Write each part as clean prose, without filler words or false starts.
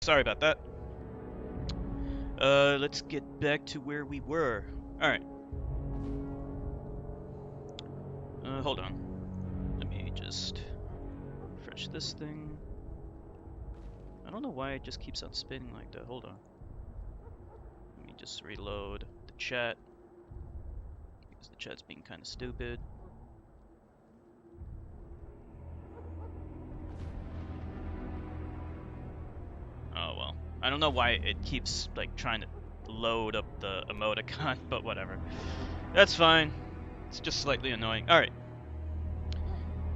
Sorry about that. Let's get back to where we were. Alright. Hold on. Let me just refresh this thing. I don't know why it just keeps on spinning like that. Hold on. Let me just reload the chat. Because the chat's being kind of stupid. Oh well. I don't know why it keeps like trying to load up the emoticon, but whatever. That's fine. It's just slightly annoying. Alright.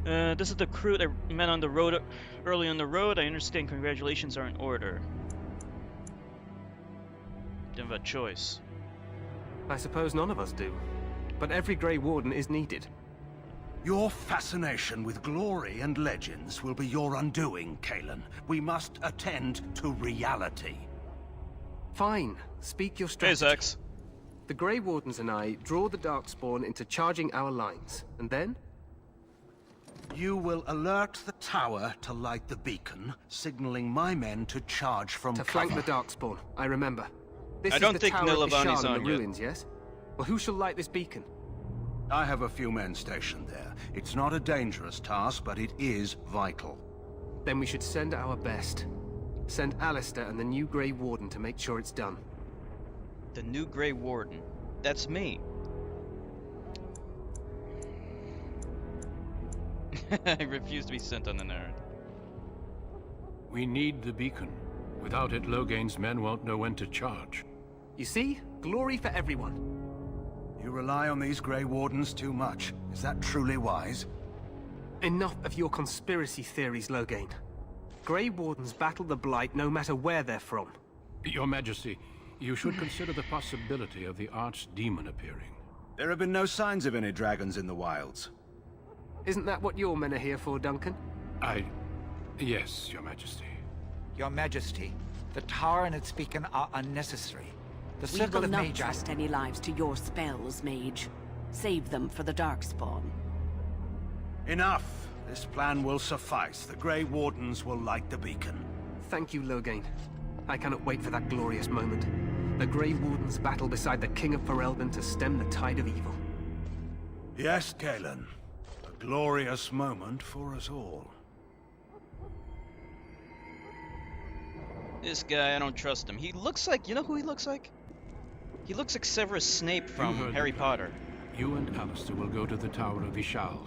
This is the crew that met on the road early on the road. I understand congratulations are in order. Didn't have a choice. I suppose none of us do. But every Grey Warden is needed. Your fascination with glory and legends will be your undoing, Kalen. We must attend to reality. Fine. Speak your Hey, strategy. Zex. The Grey Wardens and I draw the Darkspawn into charging our lines. And then? You will alert the tower to light the beacon, signaling my men to charge from To cover. flank the Darkspawn, I remember. This I is don't the think tower of Nilavani's Ishal in on the yet. ruins, yes? Well, who shall light this beacon? I have a few men stationed there. It's not a dangerous task, but it is vital. Then we should send our best. Send Alistair and the new Grey Warden to make sure it's done. The new Grey Warden. That's me. I refuse to be sent on an errand. We need the beacon. Without it, Logain's men won't know when to charge. You see? Glory for everyone. You rely on these Grey Wardens too much. Is that truly wise? Enough of your conspiracy theories, Logain. Grey Wardens battle the Blight no matter where they're from. Your Majesty, you should consider the possibility of the Archdemon appearing. There have been no signs of any dragons in the wilds. Isn't that what your men are here for, Duncan? Yes, Your Majesty. Your Majesty, the tower and its beacon are unnecessary. The We circle will of not Magi... trust any lives to your spells, Mage. Save them for the Darkspawn. Enough! This plan will suffice. The Grey Wardens will light the beacon. Thank you, Logain. I cannot wait for that glorious moment. The Grey Wardens battle beside the King of Ferelden to stem the tide of evil. Yes, Kalen. A glorious moment for us all. This guy, I don't trust him. He looks like, you know who he looks like? He looks like Severus Snape You from heard Harry the guy. Potter. You and Alistair will go to the Tower of Ishal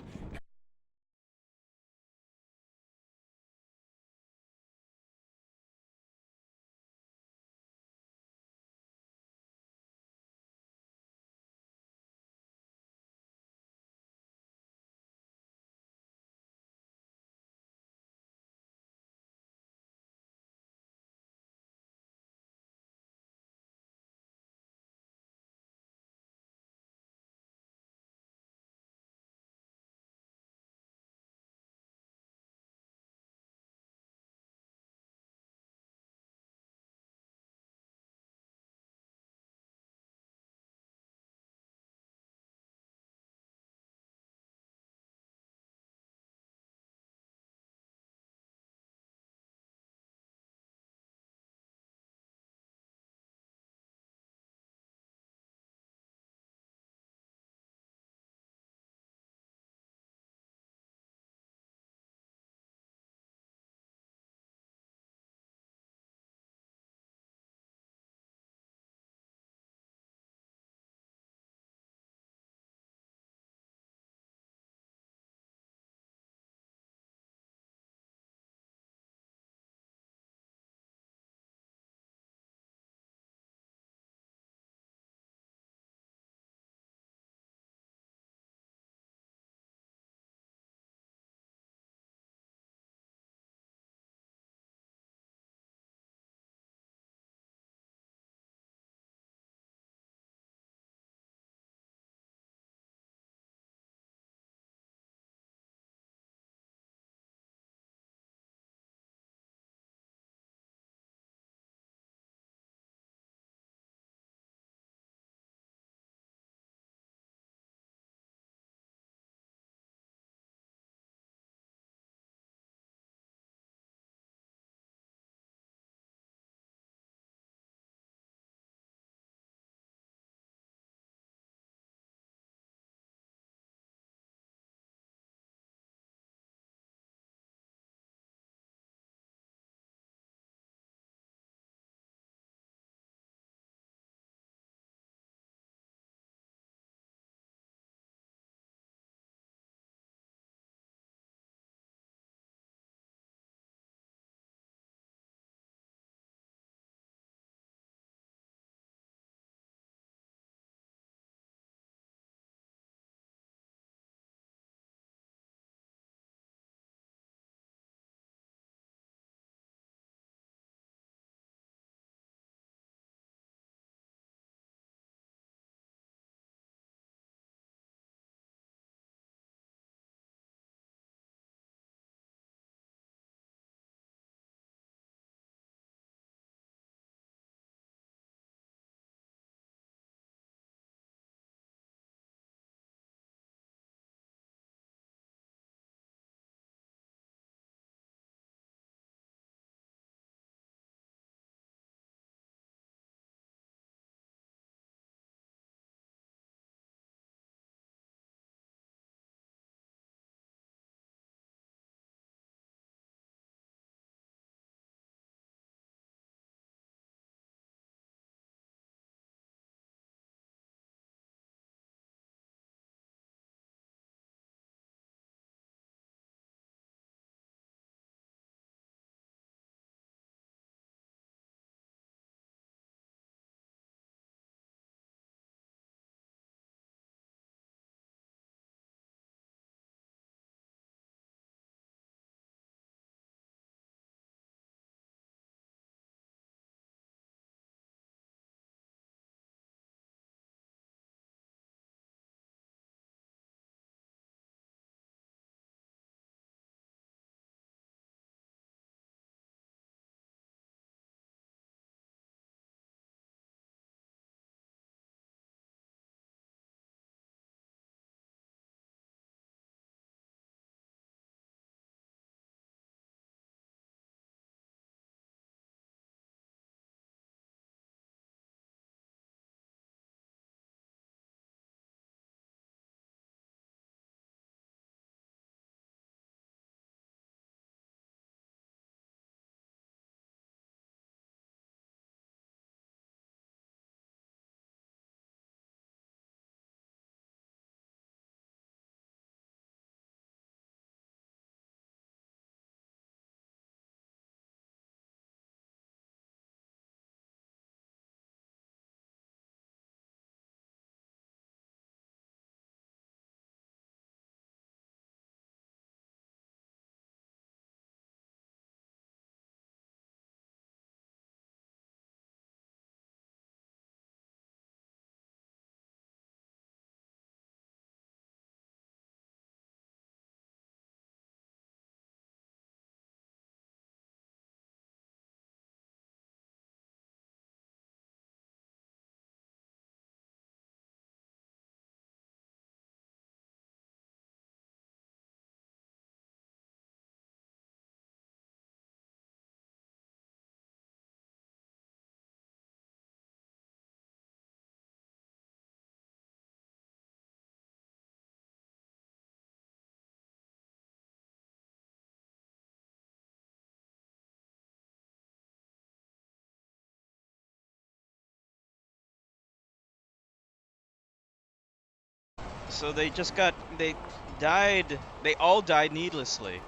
So they just got, they died, they all died needlessly,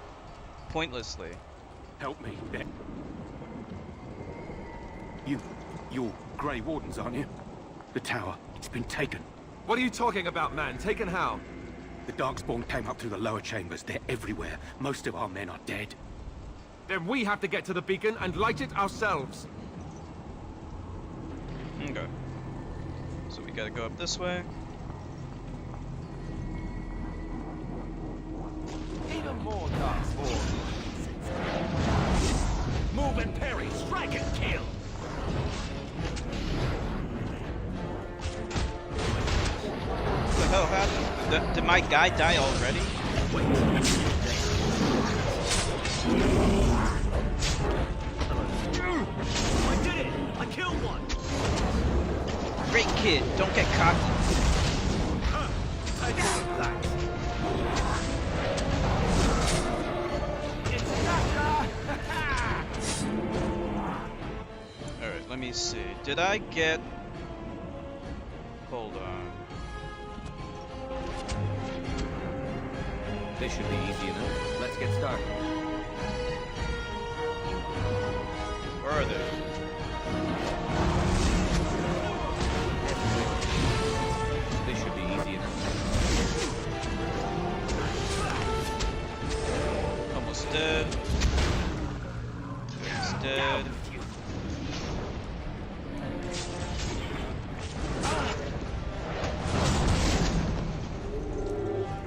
pointlessly. Help me. You're Grey Wardens, aren't you? The tower, it's been taken. What are you talking about, man? Taken how? The Darkspawn came up through the lower chambers. They're everywhere. Most of our men are dead. Then we have to get to the beacon and light it ourselves. Okay. So we gotta go up this way. Even more Darkspawn. Move and parry, strike and kill. What the hell happened? Did my guy die already? I did it! I killed one! Great kid, don't get cocky. Take all of that. It's Alright, let me see. Did I get... Hold on. This should be easy enough. Let's get started. Where are they? This should be easy enough. Almost dead. Almost dead.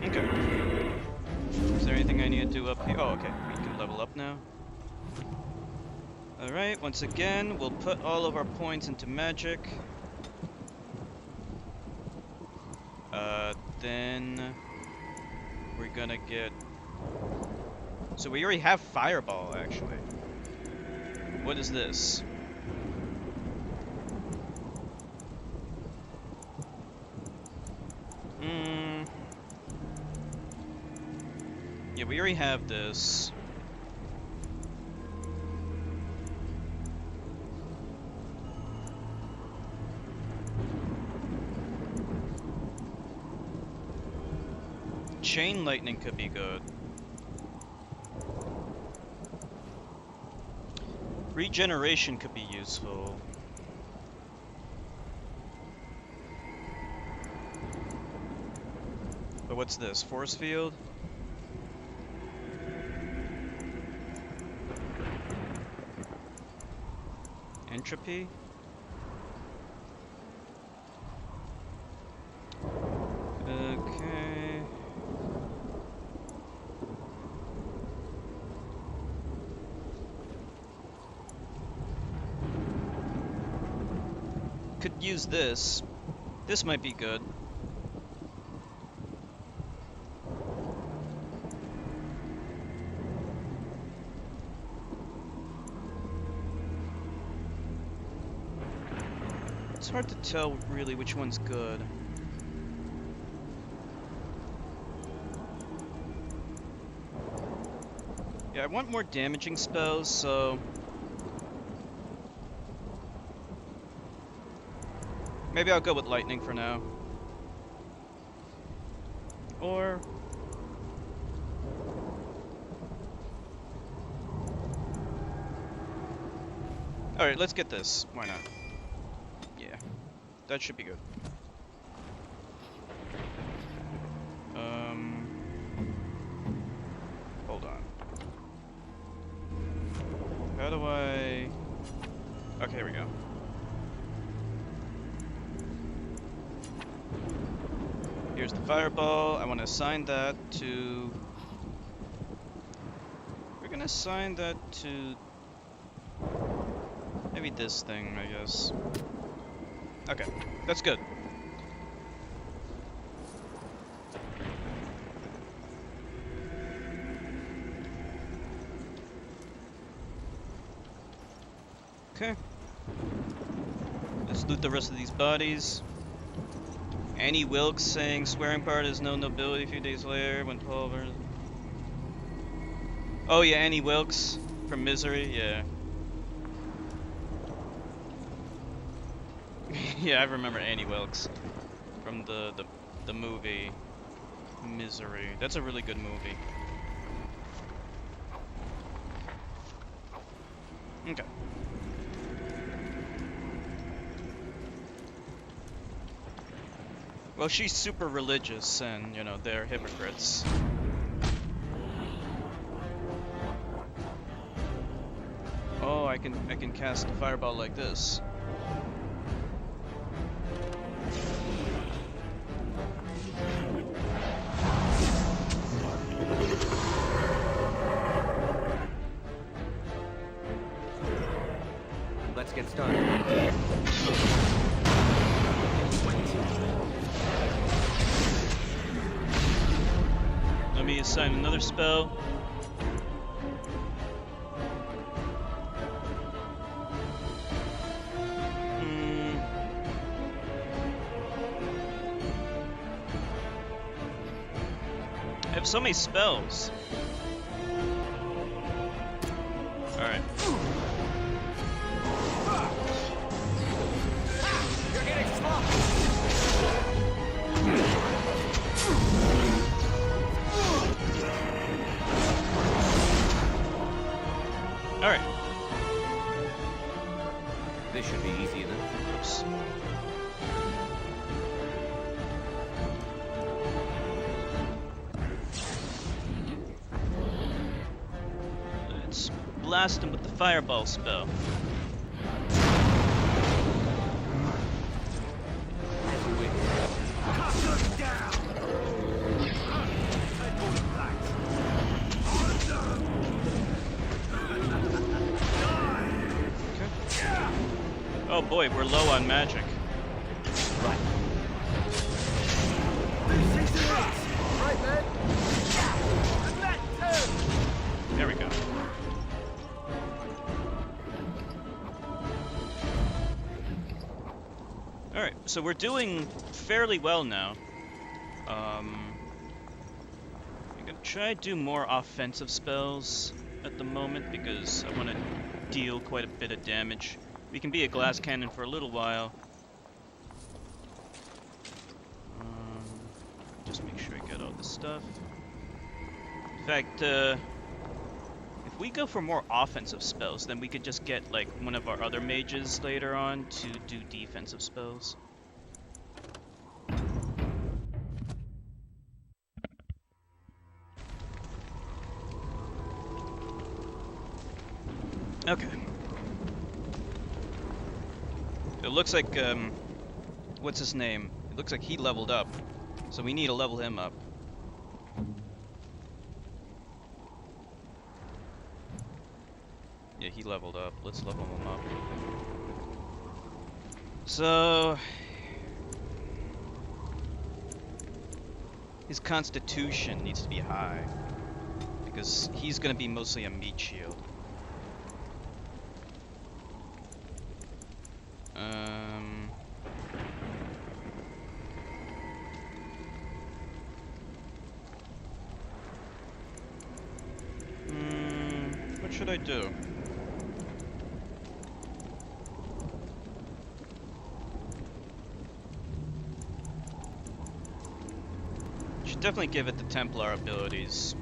Okay. Is there anything I need to do up here? Oh, okay. We can level up now. Alright, once again, we'll put all of our points into magic. Then we're gonna get... So we already have Fireball, actually. What is this? Yeah, we already have this. Chain lightning could be good. Regeneration could be useful. But what's this? Force field? Entropy? Okay. Could use this. This might be good. It's hard to tell really which one's good. Yeah, I want more damaging spells, so... Maybe I'll go with lightning for now. Or... Alright, let's get this. Why not? Yeah. That should be good. Hold on. How do I... Okay, here we go. Here's the fireball. I want to assign that to... We're gonna assign that to... Maybe this thing, I guess. Okay, that's good. Okay. Let's loot the rest of these bodies. Annie Wilkes saying swearing part is no nobility a few days later when Pulver. Oh yeah, Annie Wilkes from Misery, yeah. Yeah, I remember Annie Wilkes from the movie. Misery. That's a really good movie. Okay. Well, she's super religious, and, you know, they're hypocrites. Oh, I can cast a fireball like this. Let's get started. Let me assign another spell. I have so many spells. Alright. You're getting sloppy! Alright. This should be easy enough. Oops. Let's blast him with the fireball spell. Oh boy, we're low on magic. Right. There we go. Alright, so we're doing fairly well now. I'm gonna try to do more offensive spells at the moment because I want to deal quite a bit of damage. We can be a glass cannon for a little while. Just make sure I get all this stuff. In fact, if we go for more offensive spells, then we could just get like one of our other mages later on to do defensive spells. Okay. It looks like, what's his name? It looks like he leveled up. So we need to level him up. Yeah, he leveled up. Let's level him up. So... his constitution needs to be high. Because he's gonna be mostly a meat shield. What should I do? Should definitely give it the Templar abilities.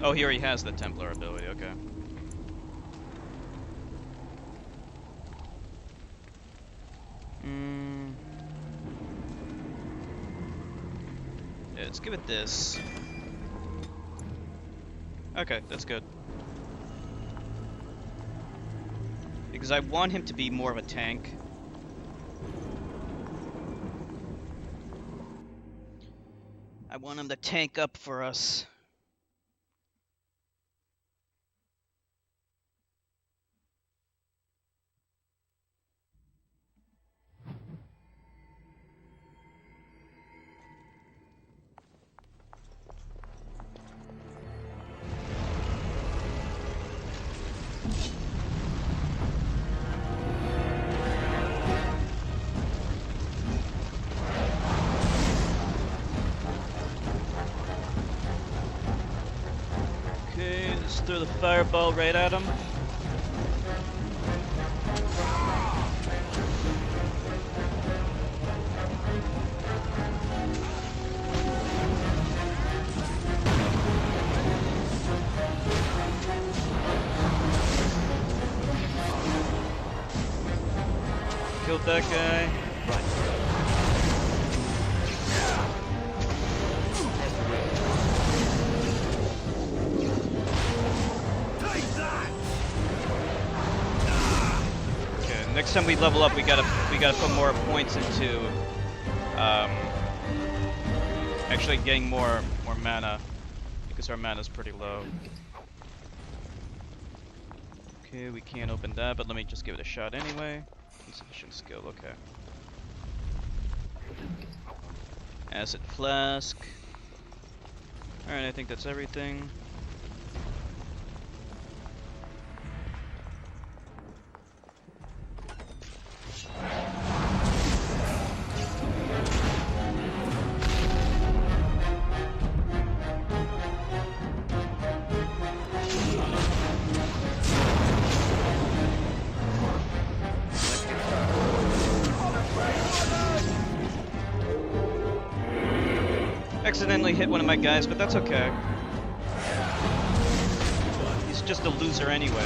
Oh, he already has the Templar ability, okay. Yeah, let's give it this. Okay, that's good. Because I want him to be more of a tank. I want him to tank up for us. Okay, let's throw the fireball right at him. killed that guy. Okay, next time we level up, we gotta put more points into actually getting more mana, because our mana's pretty low. Okay, we can't open that, but let me just give it a shot anyway. Insufficient skill, okay. Acid flask. Alright, I think that's everything. Accidentally hit one of my guys, but that's okay. He's just a loser anyway.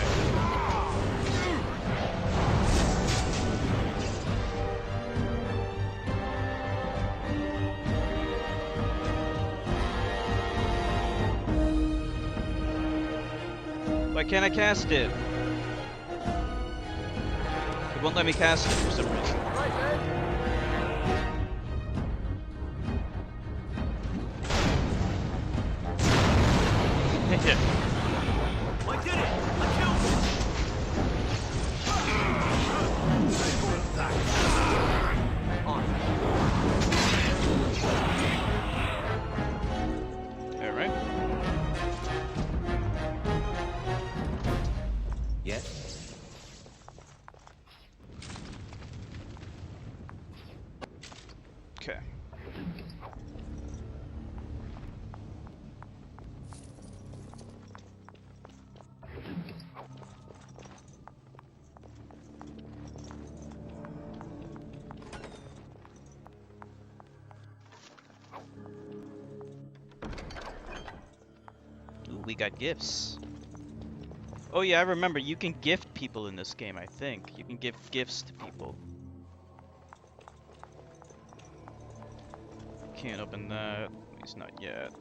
Why can't I cast it? It won't let me cast it for some reason. Yeah. I did it! I killed him! Alright. Yes? Okay. Ooh, we got gifts. Oh yeah, I remember, you can gift people in this game, I think. You can give gifts to people. Can't open that, at least not yet.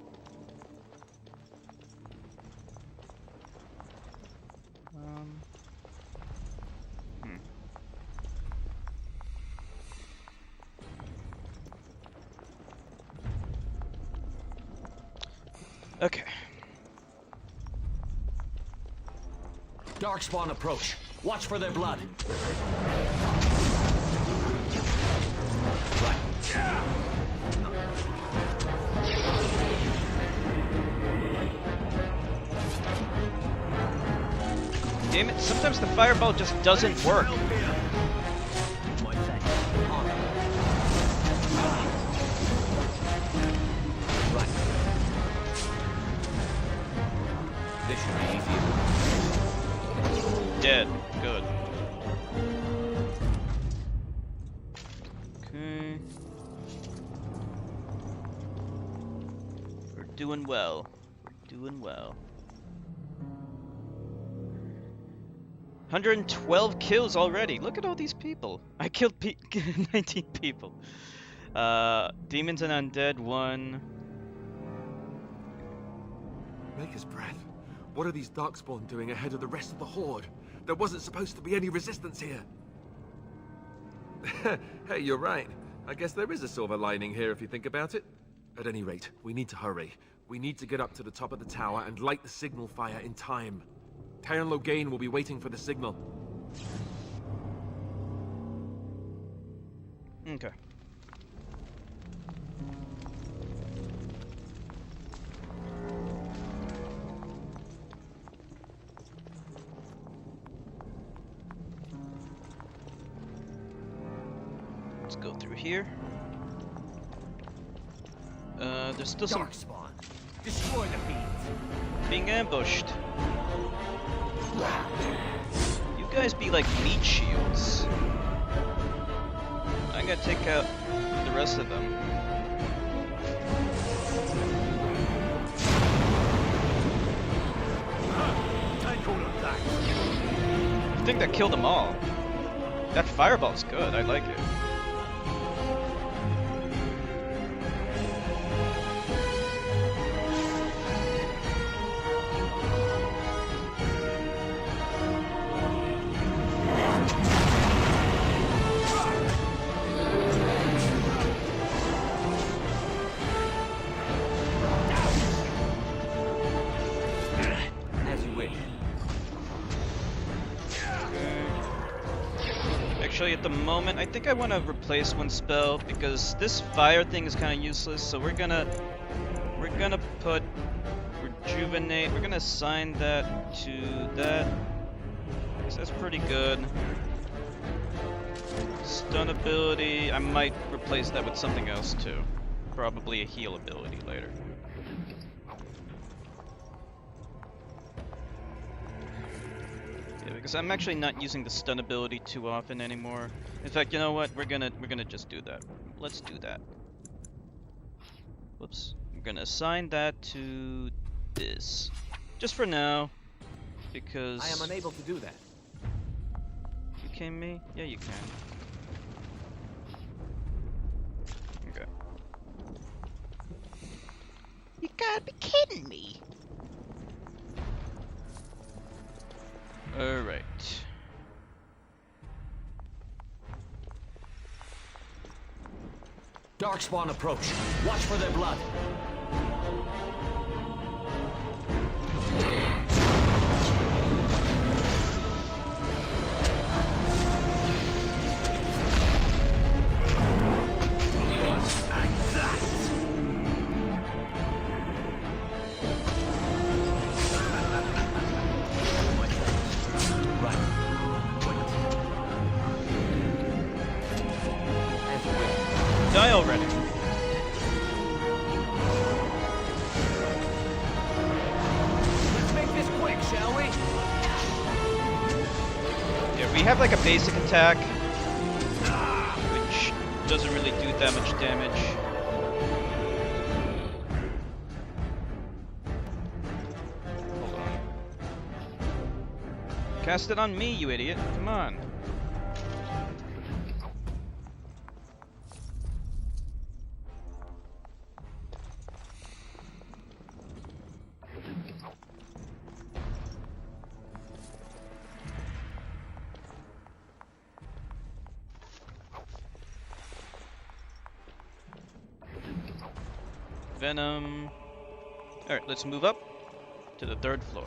Okay. Darkspawn approach. Watch for their blood. Damn it, sometimes the fireball just doesn't work. This should be easy. Dead. Good. Okay. We're doing well. We're doing well. 112 kills already. Look at all these people. I killed 19 people. Demons and undead, 1. Maker's breath. What are these Darkspawn doing ahead of the rest of the Horde? There wasn't supposed to be any resistance here. Hey, you're right. I guess there is a silver lining here if you think about it. At any rate, we need to hurry. We need to get up to the top of the tower and light the signal fire in time. Tyron Loghain will be waiting for the signal. Okay. Let's go through here. There's still some Darkspawn. Destroy the fiends. being ambushed. You guys be like meat shields. I gotta take out the rest of them. Take all of that. I think that killed them all. That fireball's good. I like it. As you wish. Actually, at the moment, I think I want to replace one spell because this fire thing is kind of useless. So we're gonna put rejuvenate. We're gonna assign that to that. So that's pretty good. Stun ability. I might replace that with something else too. Probably a heal ability later. Because I'm actually not using the stun ability too often anymore. In fact, you know what? We're gonna just do that. Let's do that. Whoops. I'm gonna assign that to this, just for now, because I am unable to do that. You can me? Yeah, you can. Okay. You gotta be kidding me. Alright. Darkspawn approach. Watch for their blood. Die already. Let's make this quick, shall we? Yeah, we have like a basic attack, which doesn't really do that much damage. Hold on. Cast it on me, you idiot. Come on. Venom. Alright, let's move up to the 3rd floor.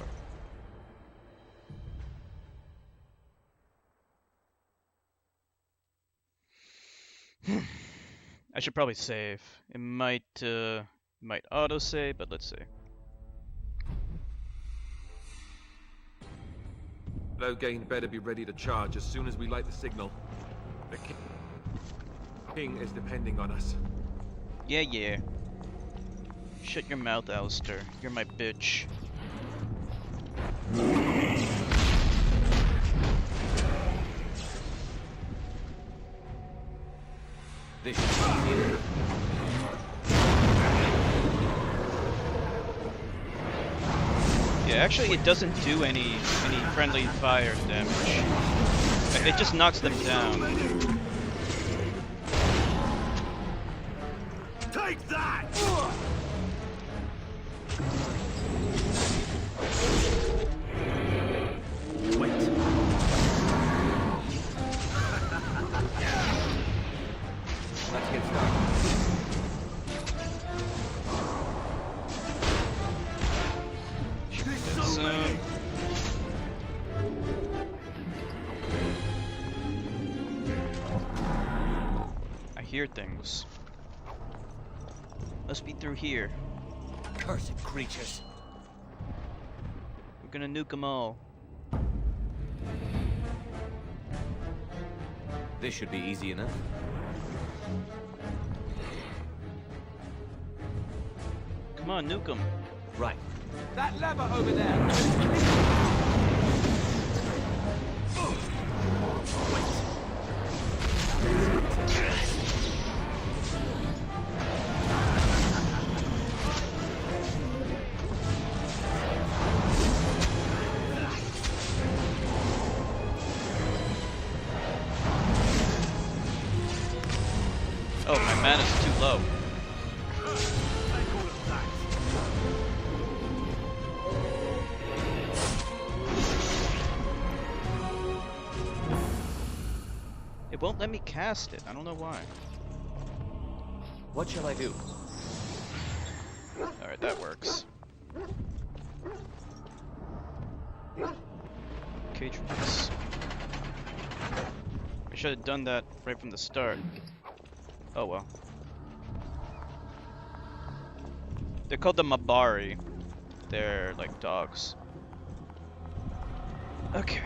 I should probably save. It might auto-save, but let's see. Loghain better be ready to charge as soon as we light the signal. The king is depending on us. Yeah. Shut your mouth, Alistair. You're my bitch. This should be easy. Yeah, actually it doesn't do any friendly fire damage. It just knocks them down. Take that! Wait. Let's get started. Soon. I hear things. Must be through here. Cursed creatures. We're gonna nuke them all. This should be easy enough. Come on, nuke them. Right. That lever over there. mana's too low. It won't let me cast it. I don't know why. What shall I do? Alright, that works. Cage release. I should have done that right from the start. Oh well. They're called the Mabari. They're like dogs. Okay.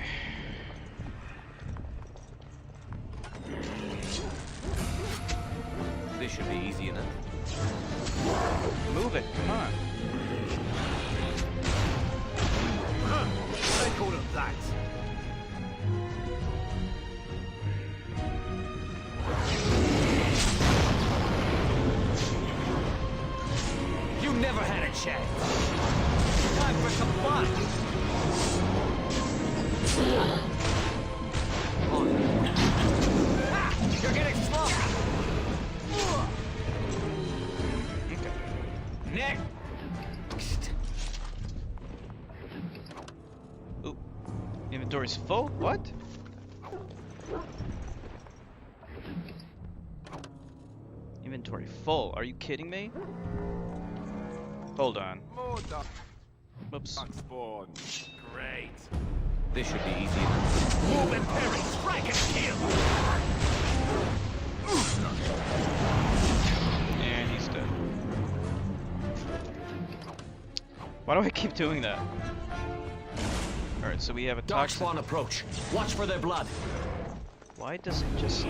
This should be easy enough. Move it, come on. They call it that. You never had a chance. Time for some fun. Ah, you're getting slow. Okay. Next. Ooh. Inventory's full? What? Inventory full. Are you kidding me? Hold on. More duck Whoops. spawn. Great. This should be easy enough. Move and parry, strike and kill! And he's dead. Why do I keep doing that? Alright, so we have a toxic. Darkspawn approach. Watch for their blood. Why does it just... A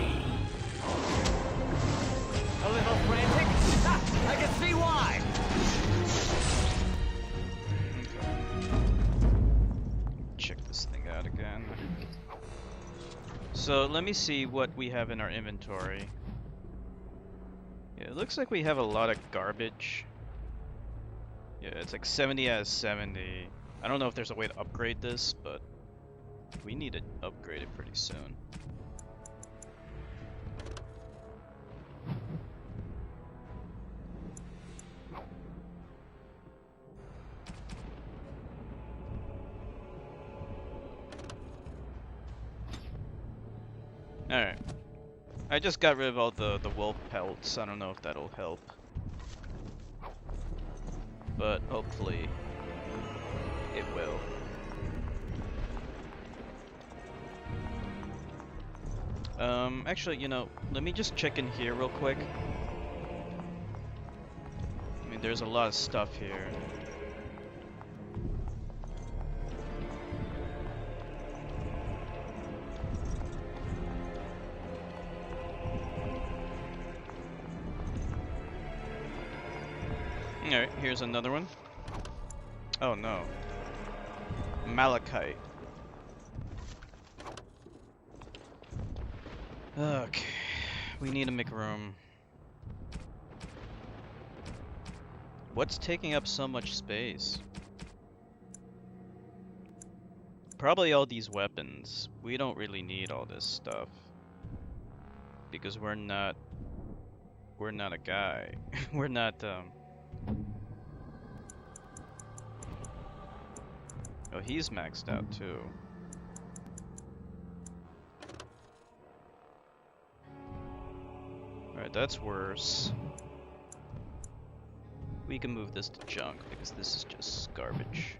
little frantic? Ha! I can see why! Check this thing out again. So let me see what we have in our inventory. Yeah, it looks like we have a lot of garbage. Yeah, it's like 70 out of 70. I don't know if there's a way to upgrade this, but we need to upgrade it pretty soon. Alright. I just got rid of all the wolf pelts. I don't know if that'll help. But hopefully it will. Actually, you know, let me just check in here real quick. I mean, there's a lot of stuff here. Alright, here's another one. Oh no. Malachite. Okay. We need to make room. What's taking up so much space? Probably all these weapons. We don't really need all this stuff. Because we're not a guy. We're not, Oh, he's maxed out too. Alright, that's worse. We can move this to junk because this is just garbage.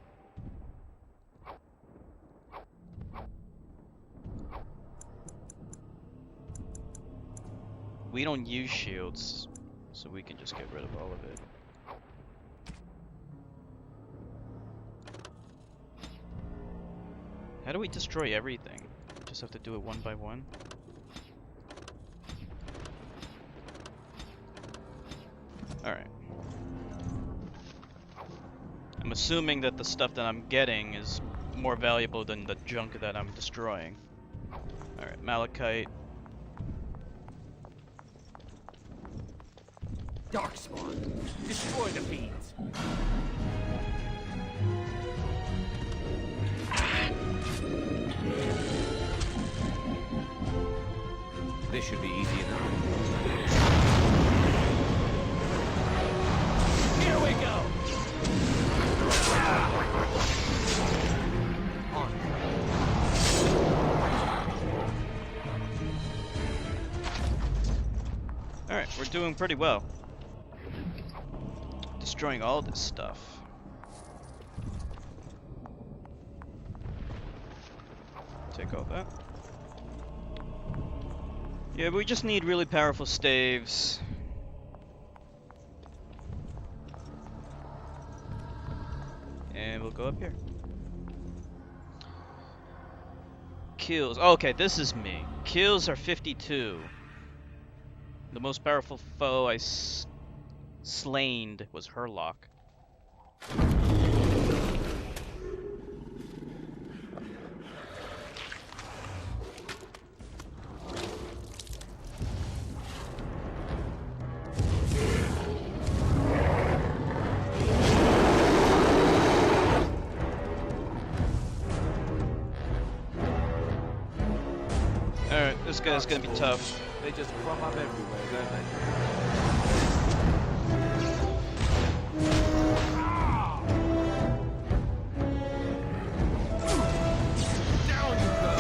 We don't use shields, so we can just get rid of all of it. How do we destroy everything? Just have to do it one by one? Alright. I'm assuming that the stuff that I'm getting is more valuable than the junk that I'm destroying. Alright, malachite. Darkspawn. Destroy the fiends. This should be easy enough. Alright, we're doing pretty well. Destroying all this stuff. Take all that. Yeah, we just need really powerful staves. And we'll go up here. Kills. Oh, okay, this is me. Kills are 52. The most powerful foe I slain was Herlock. Alright, this guy's gonna be tough. They just crop up everywhere, don't they? Down you go!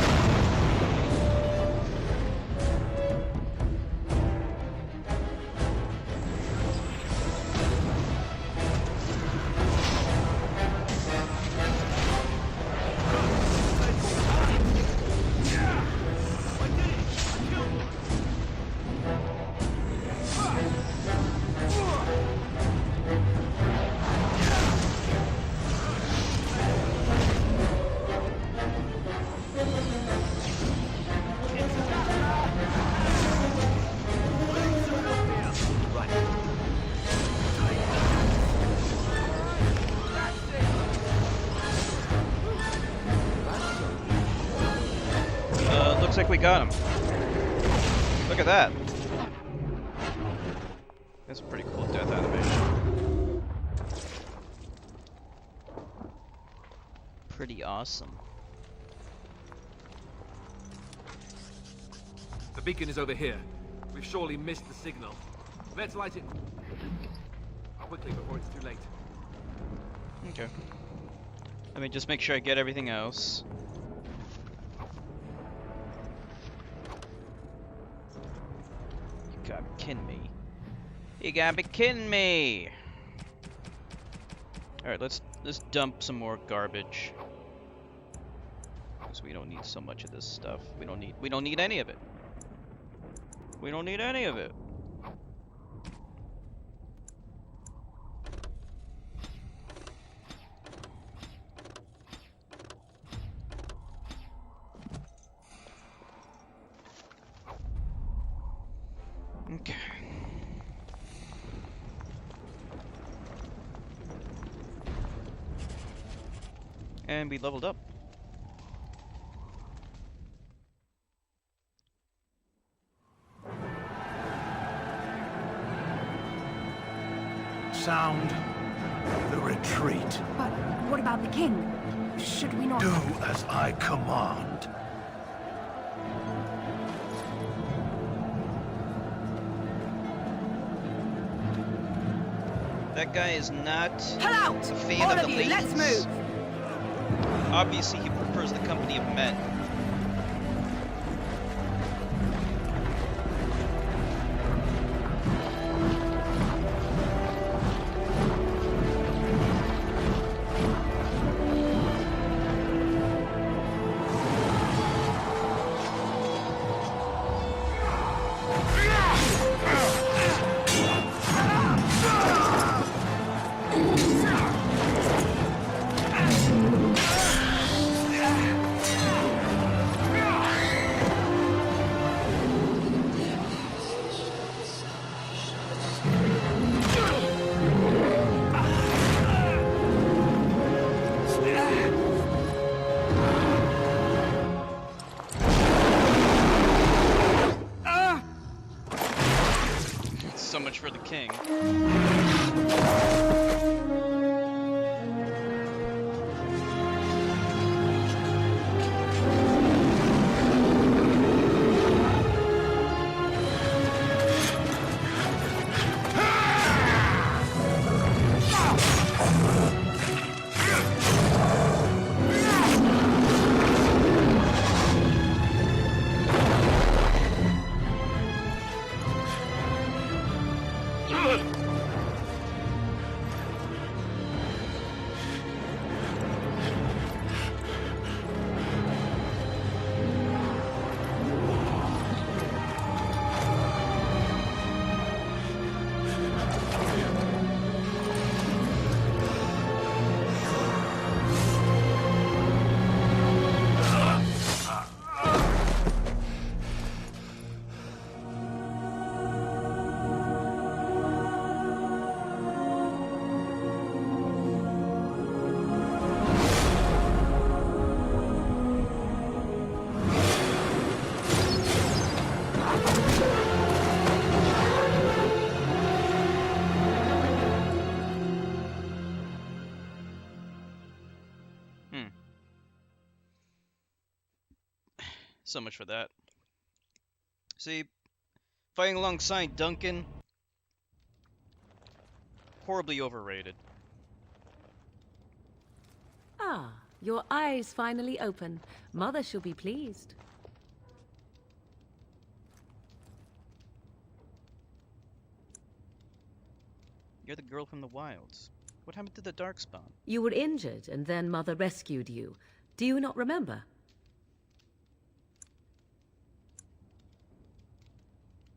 Looks like we got him. Look at that. That's a pretty cool death animation. Pretty awesome. The beacon is over here. We've surely missed the signal. Let's light it quickly before it's too late. Okay. Let me just make sure I get everything else. You gotta be kidding me. You gotta be kidding me! Alright, let's dump some more garbage. Because we don't need so much of this stuff. We don't need any of it. We don't need any of it. Okay. And we leveled up. Sound the retreat. But what about the king? Should we not... Do as I command. That guy is not Pull out! a fan All of of the you, ladies. let's move! Obviously, he prefers the company of men. So much for the king. So much for that. See, fighting alongside Duncan, horribly overrated. Ah, your eyes finally open. Mother shall be pleased. You're the girl from the wilds. What happened to the Darkspawn? You were injured, and then Mother rescued you. Do you not remember?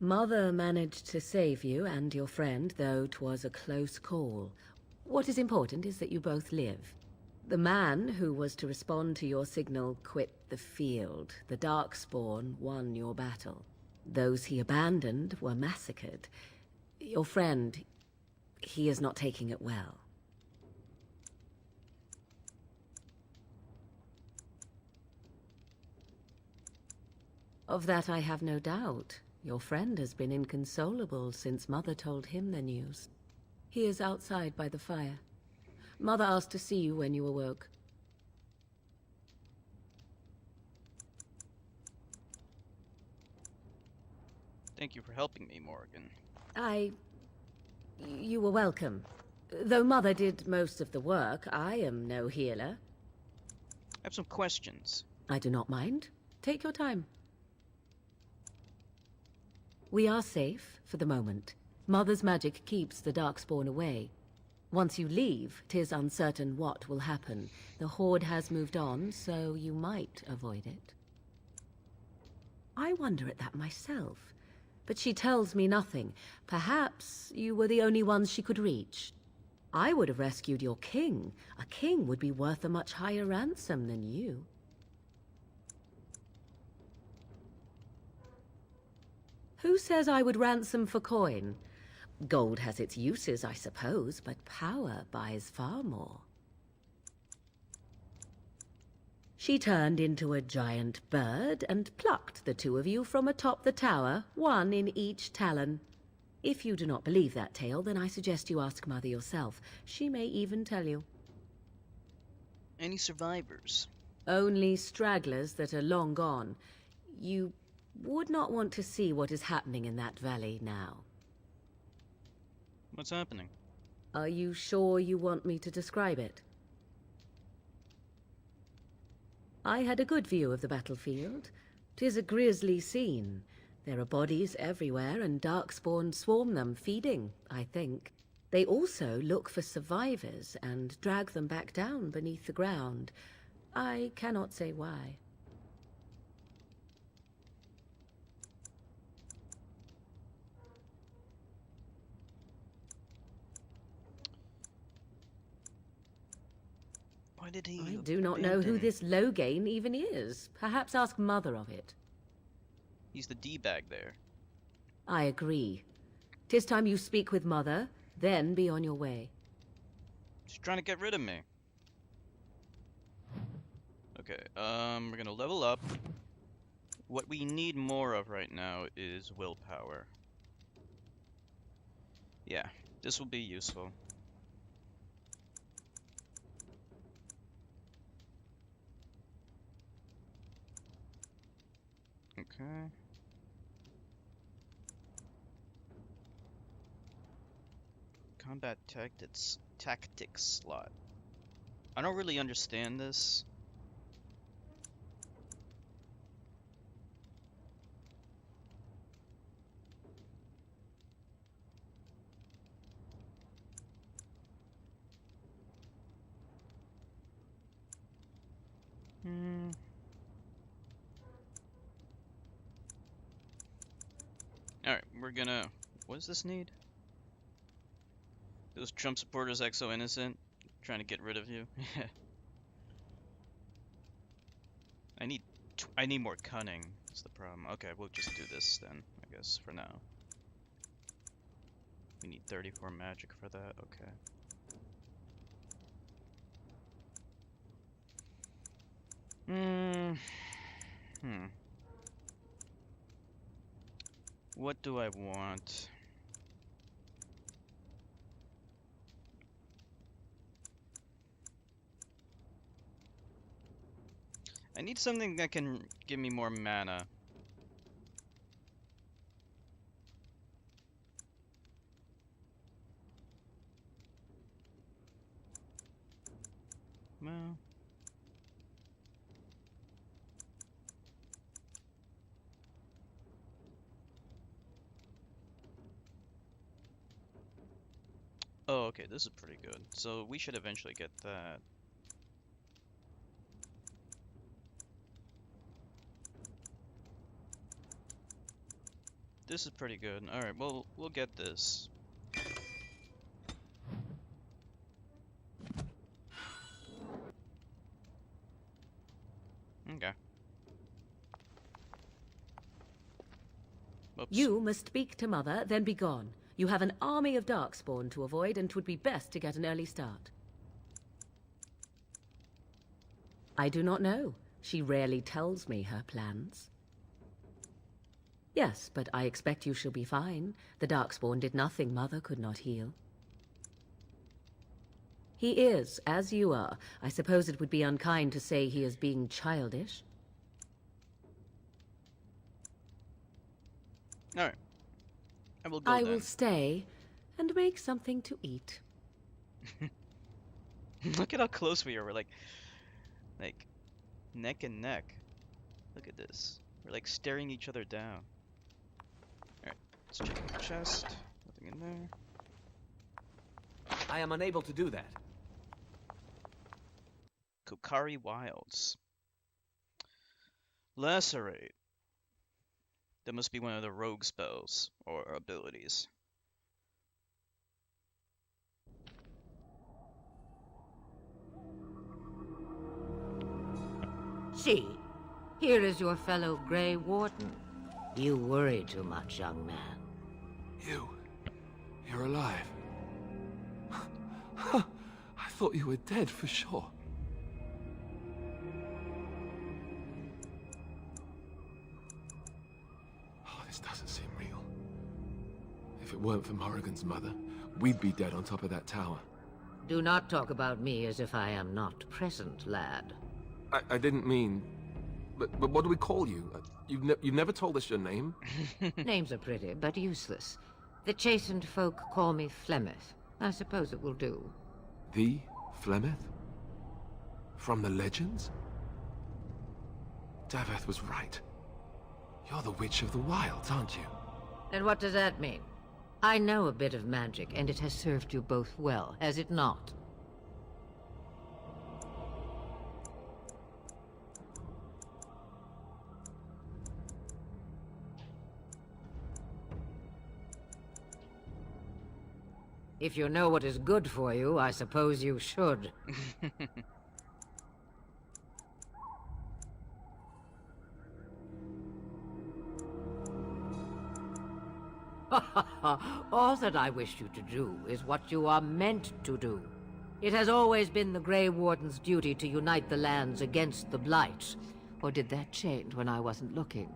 Mother managed to save you and your friend, though 'twas a close call. What is important is that you both live. The man who was to respond to your signal quit the field. The Darkspawn won your battle. Those he abandoned were massacred. Your friend, he is not taking it well. Of that I have no doubt. Your friend has been inconsolable since Mother told him the news. He is outside by the fire. Mother asked to see you when you awoke. Thank you for helping me, Morgan. You were welcome. Though Mother did most of the work, I am no healer. I have some questions. I do not mind. Take your time. We are safe, for the moment. Mother's magic keeps the Darkspawn away. Once you leave, 'tis uncertain what will happen. The Horde has moved on, so you might avoid it. I wonder at that myself, but she tells me nothing. Perhaps you were the only ones she could reach. I would have rescued your king. A king would be worth a much higher ransom than you. Who says I would ransom for coin? Gold has its uses, I suppose, but power buys far more. She turned into a giant bird and plucked the two of you from atop the tower, one in each talon. If you do not believe that tale, then I suggest you ask Mother yourself. She may even tell you. Any survivors? Only stragglers that are long gone. You would not want to see what is happening in that valley now. What's happening? Are you sure you want me to describe it? I had a good view of the battlefield. 'Tis a grisly scene. There are bodies everywhere, and Darkspawn swarm them, feeding, I think. They also look for survivors and drag them back down beneath the ground. I cannot say why. Why did he I do not know who this Loghain even is. Perhaps ask Mother of it. He's the D-bag there. I agree. 'Tis time you speak with Mother, then be on your way. She's trying to get rid of me. Okay, we're gonna level up. What we need more of right now is willpower. Yeah, this will be useful. Okay. Combat tactics slot. I don't really understand this. Alright, we're gonna... What does this need? Those Trump supporters act so innocent, trying to get rid of you. I need more cunning, that's the problem. Okay, we'll just do this then, I guess, for now. We need 34 magic for that, okay. What do I want? I I need something that can give me more mana. Well... Oh, okay, this is pretty good. So we should eventually get that. This is pretty good. Alright, well, we'll get this. Okay. Oops. You must speak to Mother, then be gone. You have an army of Darkspawn to avoid, and 'twould be best to get an early start. I do not know. She rarely tells me her plans. Yes, but I expect you shall be fine. The Darkspawn did nothing Mother could not heal. He is, as you are. I suppose it would be unkind to say he is being childish. Alright. I will go I then. will stay and make something to eat. Look at how close we are. We're like neck and neck. Look at this. We're like staring each other down. Alright, let's check the chest. Nothing in there. I am unable to do that. Kokari Wilds. Lacerate. That must be one of the rogue spells or abilities. See, here is your fellow Grey Warden. You worry too much, young man. You're alive. I thought you were dead for sure. Oh, this doesn't seem real. If it weren't for Morrigan's mother, we'd be dead on top of that tower. Do not talk about me as if I am not present, lad. I didn't mean... But what do we call you? You've never told us your name? Names are pretty, but useless. The chastened folk call me Flemeth. I suppose it will do. The Flemeth? From the legends? Daveth was right. You're the Witch of the Wilds, aren't you? And what does that mean? I know a bit of magic, and it has served you both well, has it not? If you know what is good for you, I suppose you should. All that I wish you to do is what you are meant to do. It has always been the Grey Warden's duty to unite the lands against the Blight. Or did that change when I wasn't looking?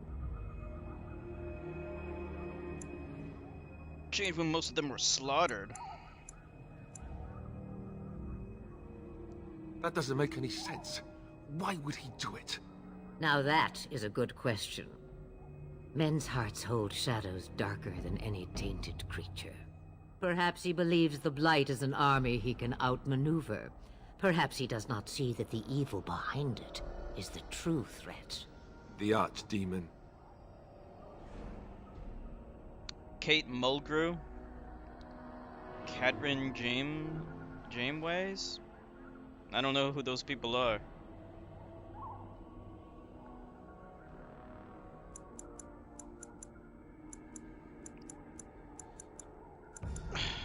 Changed when most of them were slaughtered. That doesn't make any sense. Why would he do it? Now that is a good question. Men's hearts hold shadows darker than any tainted creature. Perhaps he believes the Blight is an army he can outmaneuver. Perhaps he does not see that the evil behind it is the true threat. The Archdemon. Kate Mulgrew, Catrin Jameways? I don't know who those people are.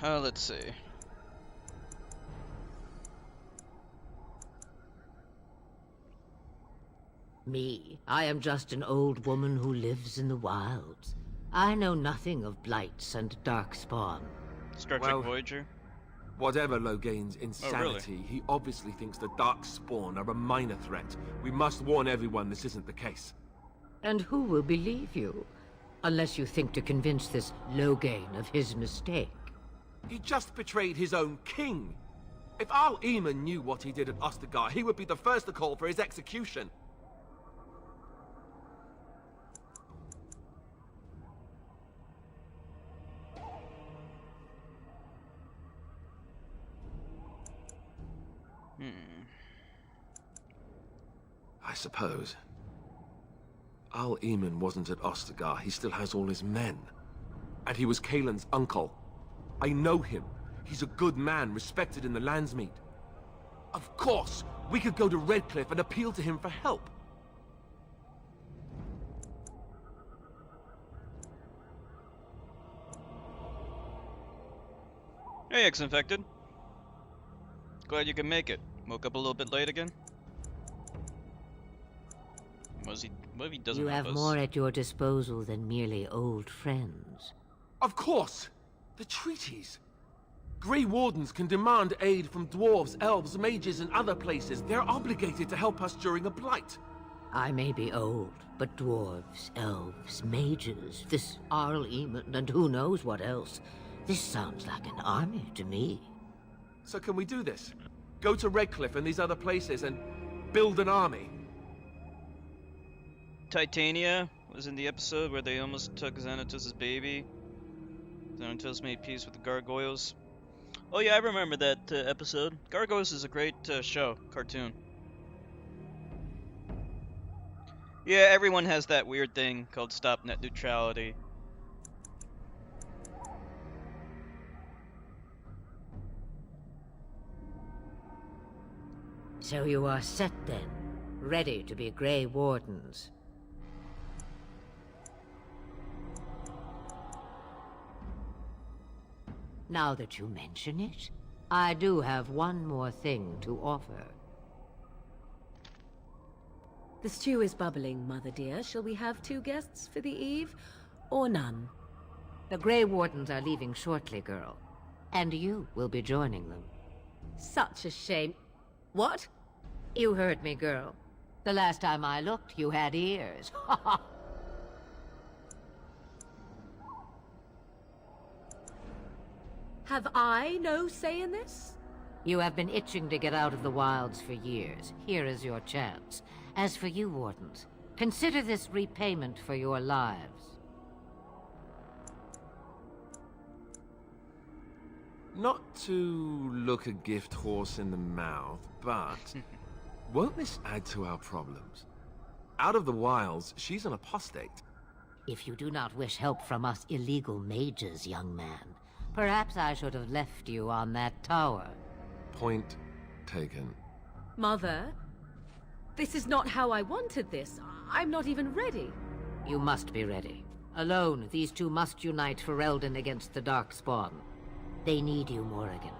Let's see. Me? I am just an old woman who lives in the wilds. I know nothing of blights and darkspawn. Star Trek Voyager? Whatever Loghain's insanity, really? he obviously thinks the Darkspawn are a minor threat. We must warn everyone this isn't the case. And who will believe you? Unless you think to convince this Loghain of his mistake. He just betrayed his own king. If Al Eamon knew what he did at Ostagar, he would be the first to call for his execution. suppose. Al-Eamon wasn't at Ostagar. He still has all his men. And he was Kaelin's uncle. I know him. He's a good man, respected in the Landsmeet. Of course, we could go to Redcliffe and appeal to him for help. Hey, Ex-Infected. Glad you can make it. Woke up a little bit late again? What if he doesn't You have have us? more at your disposal than merely old friends. Of course! The treaties! Grey Wardens can demand aid from dwarves, elves, mages, and other places. They're obligated to help us during a blight. I may be old, but dwarves, elves, mages, this Al-Eamon, and who knows what else. This sounds like an army to me. So can we do this? Go to Redcliffe and these other places and build an army? Titania was in the episode where they almost took Xanatos' baby. Xanatos made peace with the gargoyles. Oh yeah, I remember that episode. Gargoyles is a great show, cartoon. Yeah, everyone has that weird thing called stop net neutrality. So you are set then, ready to be Grey Wardens. Now that you mention it, I do have one more thing to offer. The stew is bubbling, Mother dear. Shall we have 2 guests for the eve, or none? The Grey Wardens are leaving shortly, girl. And you will be joining them. Such a shame. What? You heard me, girl. The last time I looked, you had ears. Ha ha! Have I no say in this? You have been itching to get out of the wilds for years. Here is your chance. As for you, Wardens, consider this repayment for your lives. Not to look a gift horse in the mouth, but won't this add to our problems? Out of the wilds, she's an apostate. If you do not wish help from us illegal mages, young man, perhaps I should have left you on that tower. Point taken. Mother, this is not how I wanted this. I'm not even ready. You must be ready. Alone, these two must unite for Eldon against the Darkspawn. They need you, Morrigan.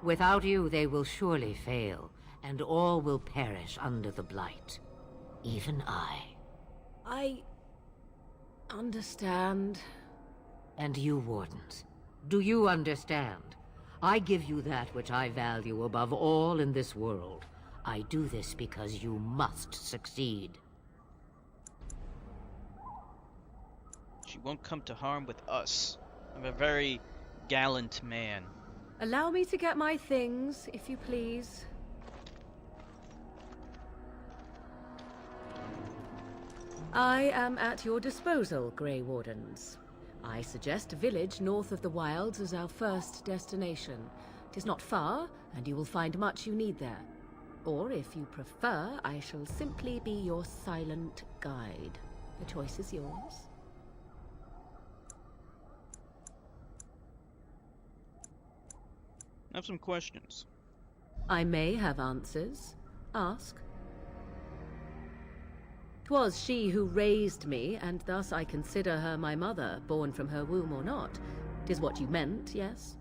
Without you, they will surely fail, and all will perish under the Blight. Even I. I understand. And you, Wardens, do you understand? I give you that which I value above all in this world. I do this because you must succeed. She won't come to harm with us. I'm a very gallant man. Allow me to get my things, if you please. I am at your disposal, Grey Wardens. I suggest a village north of the wilds as our first destination. It is not far, and you will find much you need there. Or, if you prefer, I shall simply be your silent guide. The choice is yours. I have some questions. I may have answers. Ask. 'Twas she who raised me, and thus I consider her my mother, born from her womb or not. 'Tis what you meant, yes?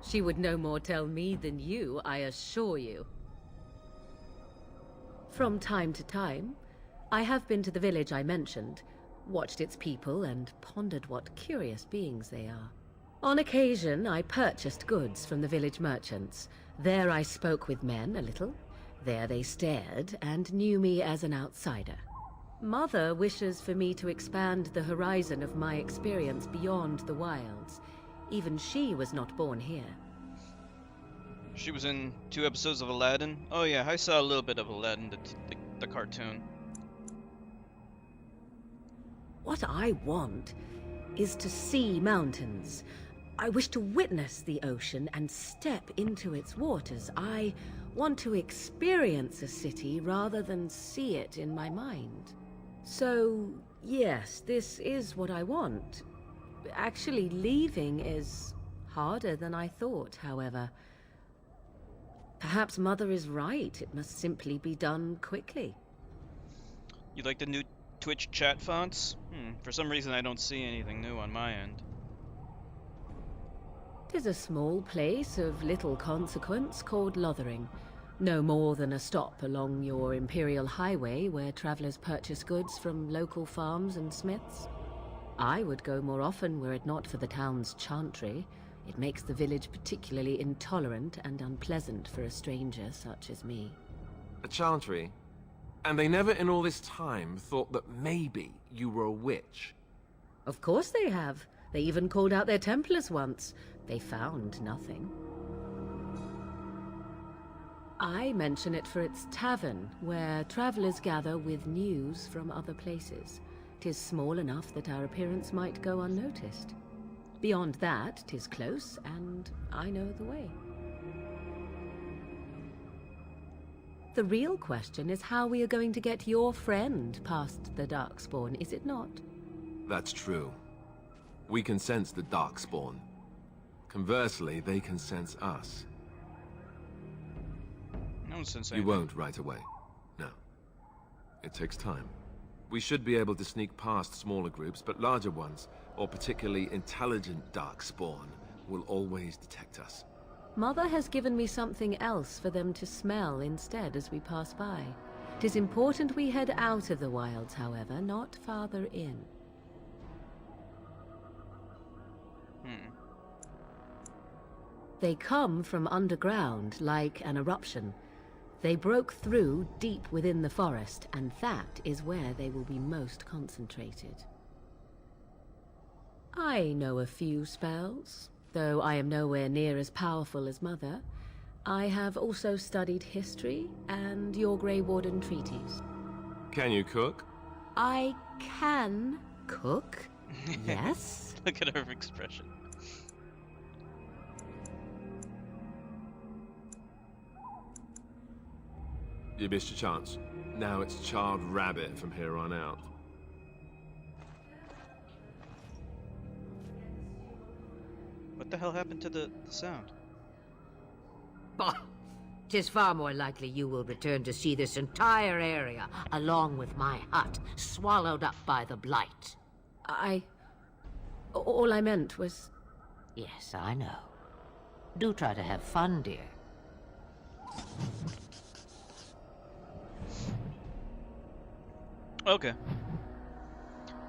She would no more tell me than you, I assure you. From time to time, I have been to the village I mentioned, watched its people, and pondered what curious beings they are. On occasion, I purchased goods from the village merchants. There I spoke with men a little. There they stared and knew me as an outsider. Mother wishes for me to expand the horizon of my experience beyond the wilds. Even she was not born here. She was in 2 episodes of Aladdin. Oh yeah, I saw a little bit of Aladdin, the cartoon. What I want is to see mountains. I wish to witness the ocean and step into its waters. I want to experience a city rather than see it in my mind. So, yes, this is what I want. Actually, leaving is harder than I thought, however. Perhaps Mother is right. It must simply be done quickly. You like the new Twitch chat fonts? For some reason I don't see anything new on my end. 'Tis a small place of little consequence called Lothering. No more than a stop along your Imperial Highway where travelers purchase goods from local farms and smiths. I would go more often were it not for the town's chantry. It makes the village particularly intolerant and unpleasant for a stranger such as me. A chantry? And they never in all this time thought that maybe you were a witch? Of course they have. They even called out their Templars once. They found nothing. I mention it for its tavern, where travelers gather with news from other places. 'Tis small enough that our appearance might go unnoticed. Beyond that, 'tis close, and I know the way. The real question is how we are going to get your friend past the Darkspawn, is it not? That's true. We can sense the Darkspawn. Conversely, they can sense us. No sense. You won't right away. No. It takes time. We should be able to sneak past smaller groups, but larger ones, or particularly intelligent Darkspawn, will always detect us. Mother has given me something else for them to smell instead as we pass by. 'Tis important we head out of the wilds, however, not farther in. They come from underground, like an eruption. They broke through deep within the forest, and that is where they will be most concentrated. I know a few spells, though I am nowhere near as powerful as Mother. I have also studied history and your Grey Warden treaties. Can you cook? I can cook, yes. Look at her expression. You missed your chance. Now it's charred rabbit from here on out. What the hell happened to the sound? Bah! 'Tis far more likely you will return to see this entire area, along with my hut, swallowed up by the blight. All I meant was... Yes, I know. Do try to have fun, dear. Okay.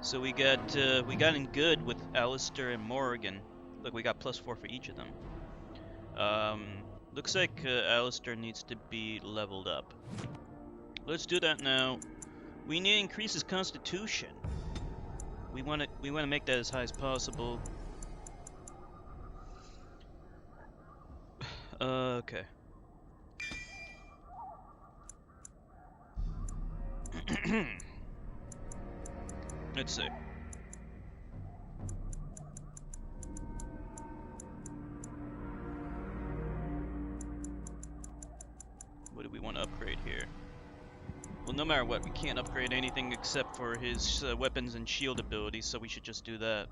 So we got in good with Alistair and Morrigan. Look, we got +4 for each of them. Looks like Alistair needs to be leveled up. Let's do that now. We need to increase his constitution. We want to make that as high as possible. Okay. Let's see. What do we want to upgrade here? Well, no matter what, we can't upgrade anything except for his weapons and shield abilities, so we should just do that.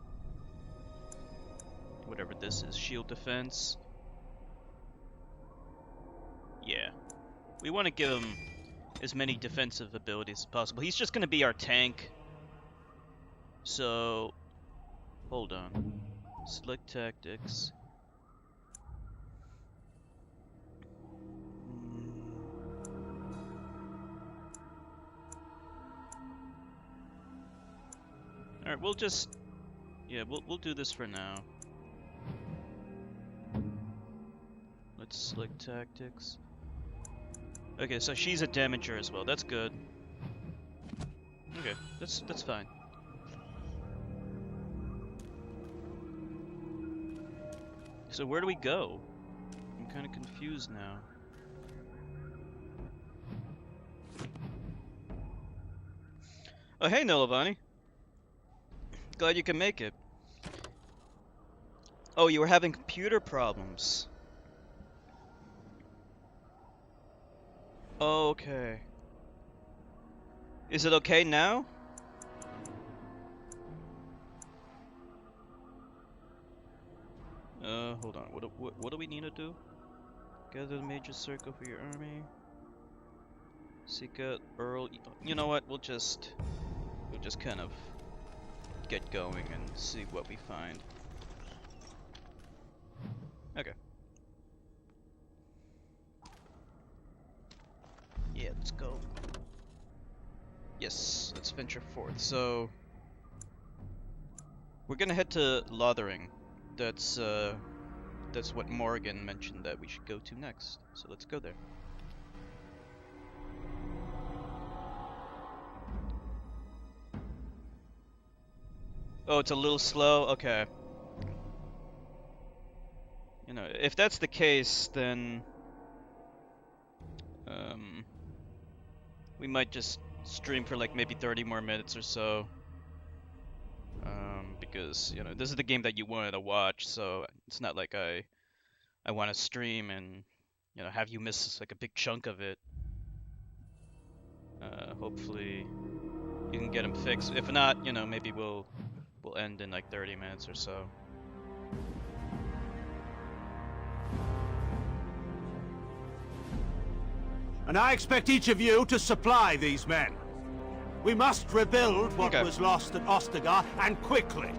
Whatever this is, shield defense. Yeah. We want to give him as many defensive abilities as possible. He's just going to be our tank. So, hold on. Select tactics. All right, we'll just, yeah, we'll do this for now. Let's select tactics. Okay, so she's a damager as well. That's good. Okay, that's fine. So where do we go? I'm kind of confused now. Oh, hey, Nolavani. Glad you can make it. Oh, you were having computer problems. Okay. Is it okay now? Hold on. What do we need to do? Gather the major circle for your army. Seek out Earl. You know what? We'll just kind of get going and see what we find. Okay. Yeah, let's go. Yes, let's venture forth. So we're gonna head to Lothering. That's what Morgan mentioned that we should go to next. So let's go there. Oh, it's a little slow? Okay. You know, if that's the case, then we might just stream for like maybe 30 more minutes or so. Because, you know, this is the game that you wanted to watch, so it's not like I want to stream and, you know, have you miss like a big chunk of it. Hopefully you can get them fixed. If not, you know, maybe we'll end in like 30 minutes or so. And I expect each of you to supply these men. We must rebuild what was lost at Ostagar, and quickly.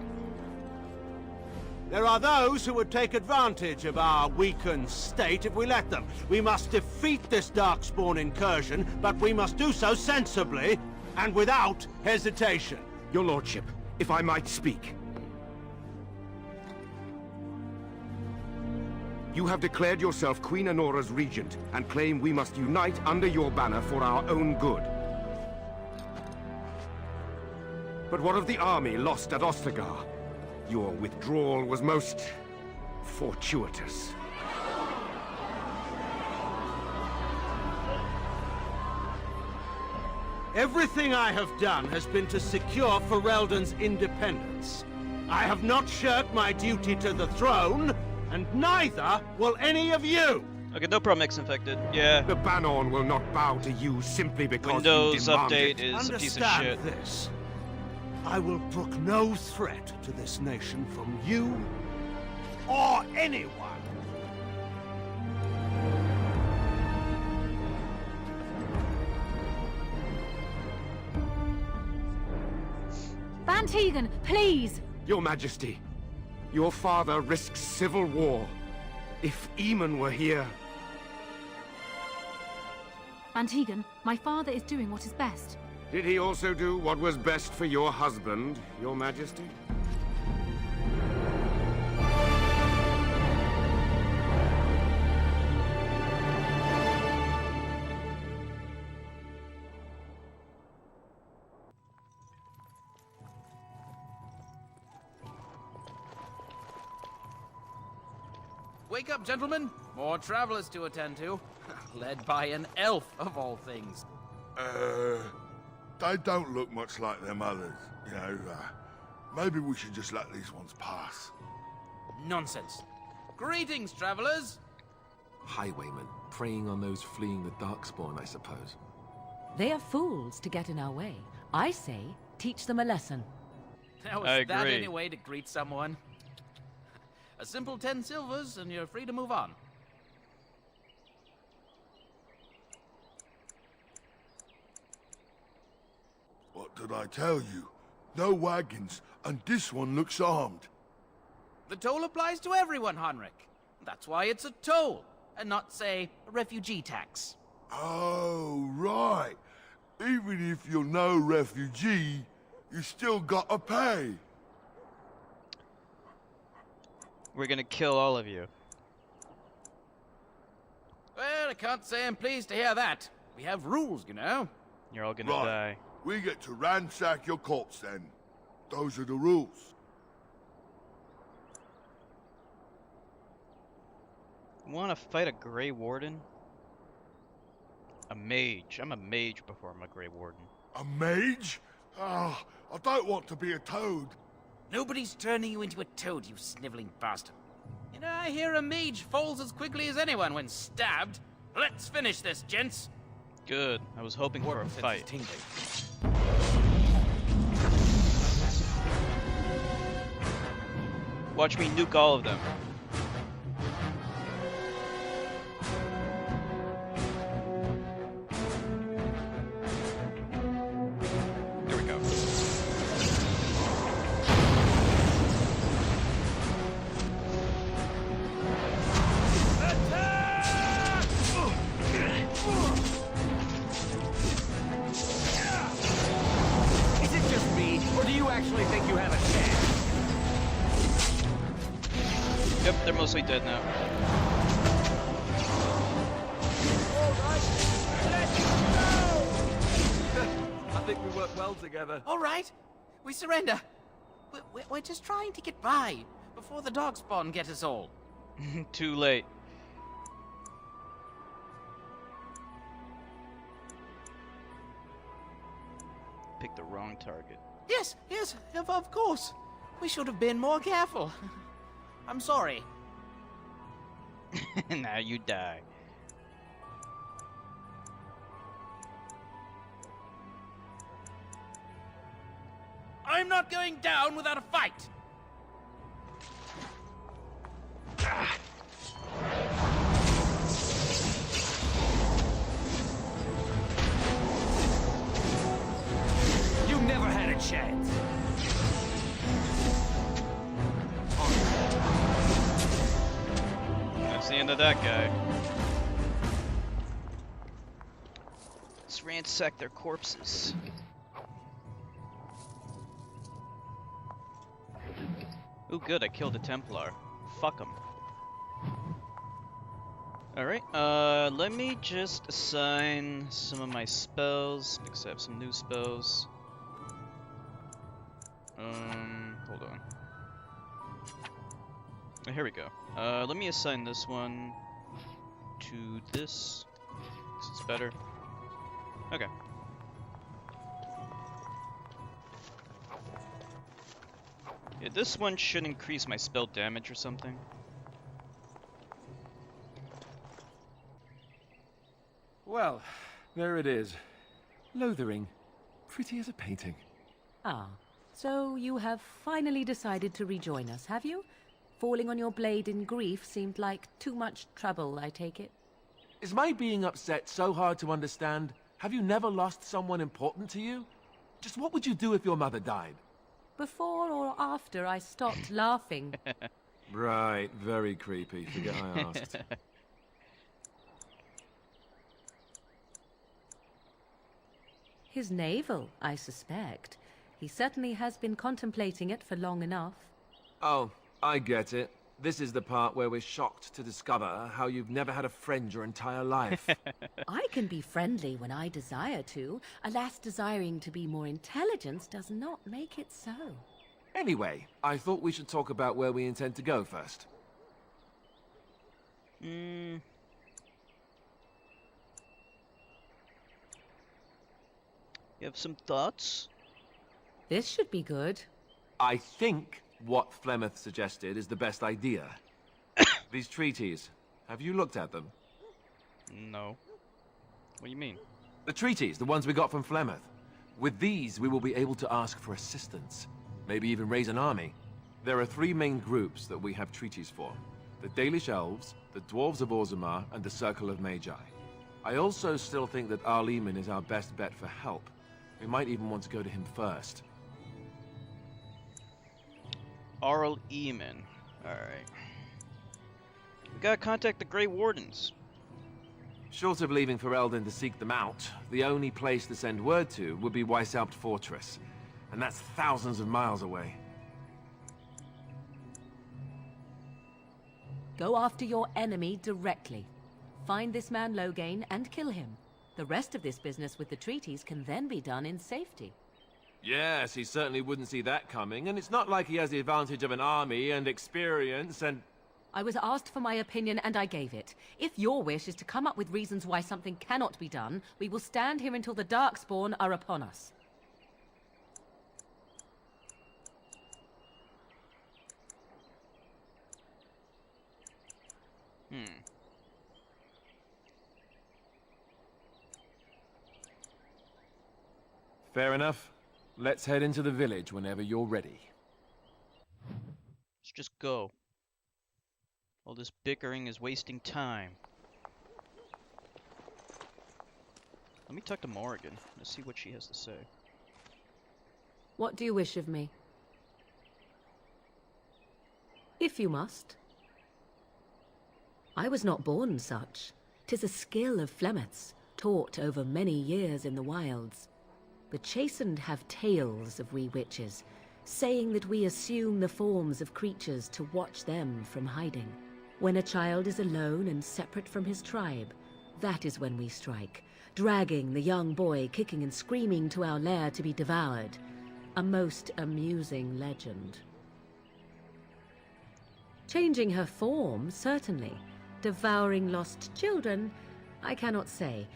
There are those who would take advantage of our weakened state if we let them. We must defeat this Darkspawn incursion, but we must do so sensibly and without hesitation. Your lordship, if I might speak. You have declared yourself Queen Honora's regent, and claim we must unite under your banner for our own good. But what of the army lost at Ostagar? Your withdrawal was most fortuitous. Everything I have done has been to secure Ferelden's independence. I have not shirked my duty to the throne, and neither will any of you! Okay, no problem, X-Infected. Yeah. The Banon will not bow to you simply because Windows you demand Update it. is a piece of Understand shit. this. I will brook no threat to this nation from you or anyone. Van Tegan, please! Your Majesty, your father risks civil war. If Eamon were here... Van Tegan, my father is doing what is best. Did he also do what was best for your husband, Your Majesty? Wake up, gentlemen! More travelers to attend to. Led by an elf, of all things. They don't look much like them others, you know. Maybe we should just let these ones pass. Nonsense. Greetings, travelers! Highwaymen, preying on those fleeing the Darkspawn, I suppose. They are fools to get in our way. I say, teach them a lesson. Now, is that any way to greet someone? A simple 10 silvers, and you're free to move on. What did I tell you? No wagons, and this one looks armed. The toll applies to everyone, Henrik. That's why it's a toll, and not, say, a refugee tax. Oh, right. Even if you're no refugee, you still gotta pay. We're gonna kill all of you. Well, I can't say I'm pleased to hear that. We have rules, you know. You're all gonna die. We get to ransack your corpse then. Those are the rules. Wanna fight a Grey Warden? A mage. I'm a mage before I'm a Grey Warden. A mage? I don't want to be a toad. Nobody's turning you into a toad, you sniveling bastard. You know, I hear a mage falls as quickly as anyone when stabbed. Let's finish this, gents. Good. I was hoping for a fight. Watch me nuke all of them. There we go. Is it just me, or do you actually think you have a chance? Yep, they're mostly dead now. I think we work well together. All right, we surrender. We're just trying to get by before the darkspawn get us all. Too late. Picked the wrong target. Yes, of course. We should have been more careful. I'm sorry. Now you die. I'm not going down without a fight. You never had a chance. That's the end of that guy. Let's ransack their corpses. Ooh, good, I killed a Templar. Fuck him. Alright, let me just assign some of my spells, because I have some new spells. Hold on. Oh, here we go. Let me assign this one to this, because it's better. Okay. Yeah, this one should increase my spell damage or something. Well, there it is. Lothering. Pretty as a painting. Ah, so you have finally decided to rejoin us, have you? Falling on your blade in grief seemed like too much trouble, I take it. Is my being upset so hard to understand? Have you never lost someone important to you? Just what would you do if your mother died? Before or after I stopped laughing. Right, very creepy. Forget I asked. His navel, I suspect. He certainly has been contemplating it for long enough. Oh, I get it. This is the part where we're shocked to discover how you've never had a friend your entire life. I can be friendly when I desire to. Alas, desiring to be more intelligent does not make it so. Anyway, I thought we should talk about where we intend to go first. You have some thoughts? This should be good. I think what Flemeth suggested is the best idea. These treaties, have you looked at them? No. What do you mean? The treaties, the ones we got from Flemeth. With these, we will be able to ask for assistance. Maybe even raise an army. There are three main groups that we have treaties for. The Dalish Elves, the Dwarves of Orzammar, and the Circle of Magi. I also still think that Arleman is our best bet for help. We might even want to go to him first. Arl Eamon. Alright. We gotta contact the Grey Wardens. Short of leaving for Eldon to seek them out, the only place to send word to would be Weishaupt Fortress. And that's thousands of miles away. Go after your enemy directly. Find this man Loghain and kill him. The rest of this business with the treaties can then be done in safety. Yes, he certainly wouldn't see that coming, and it's not like he has the advantage of an army and experience and... I was asked for my opinion and I gave it. If your wish is to come up with reasons why something cannot be done, we will stand here until the Darkspawn are upon us. Hmm. Fair enough. Let's head into the village whenever you're ready. Let's just go. All this bickering is wasting time. Let me talk to Morrigan. Let's see what she has to say. What do you wish of me? If you must. I was not born such. 'Tis a skill of Flemeth's, taught over many years in the wilds. The chastened have tales of we witches, saying that we assume the forms of creatures to watch them from hiding. When a child is alone and separate from his tribe, that is when we strike, dragging the young boy kicking and screaming to our lair to be devoured. A most amusing legend. Changing her form, certainly. Devouring lost children, I cannot say.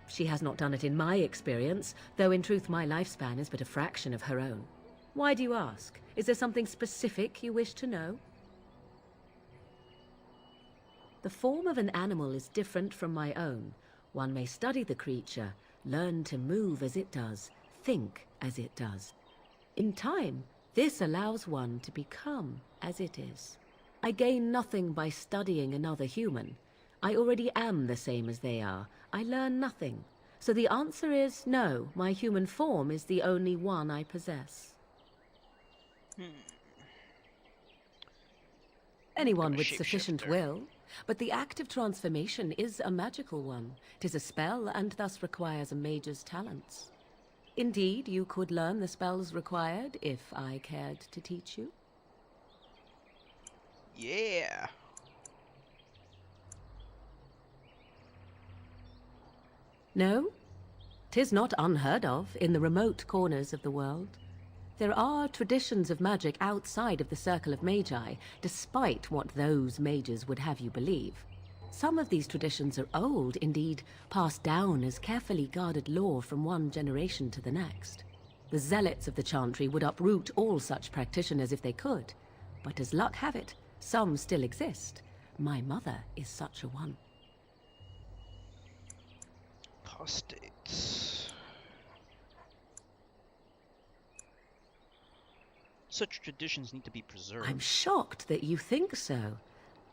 She has not done it in my experience, though in truth my lifespan is but a fraction of her own. Why do you ask? Is there something specific you wish to know? The form of an animal is different from my own. One may study the creature, learn to move as it does, think as it does. In time, this allows one to become as it is. I gain nothing by studying another human. I already am the same as they are. I learn nothing. So the answer is no, my human form is the only one I possess. Anyone with sufficient will, but the act of transformation is a magical one. 'Tis a spell and thus requires a mage's talents. Indeed, you could learn the spells required if I cared to teach you. Yeah. No, 'tis not unheard of in the remote corners of the world. There are traditions of magic outside of the circle of magi, despite what those mages would have you believe. Some of these traditions are old, indeed, passed down as carefully guarded lore from one generation to the next. The zealots of the chantry would uproot all such practitioners if they could, but as luck have it, some still exist. My mother is such a one. Apostates. Such traditions need to be preserved. I'm shocked that you think so.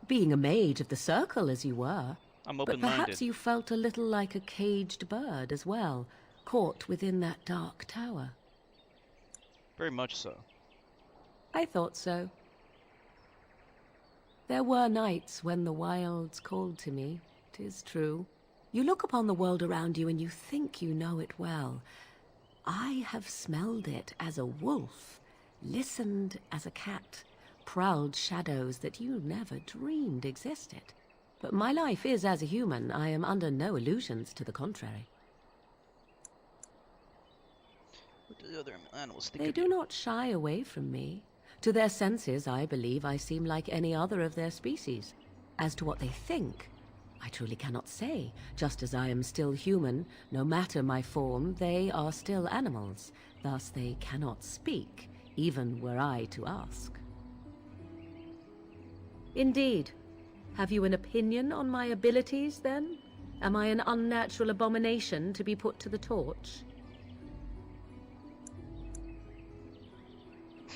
Being a mage of the circle as you were. I'm But open-minded. perhaps you felt a little like a caged bird as well, caught within that dark tower. Very much so. I thought so. There were nights when the wilds called to me, 'tis true. You look upon the world around you and you think you know it well. I have smelled it as a wolf, listened as a cat, prowled shadows that you never dreamed existed. But my life is as a human. I am under no illusions to the contrary. What do the other animals think They of do you? not shy away from me. To their senses, I believe I seem like any other of their species. As to what they think, I truly cannot say. Just as I am still human, no matter my form, they are still animals. Thus they cannot speak, even were I to ask. Indeed. Have you an opinion on my abilities, then? Am I an unnatural abomination to be put to the torch?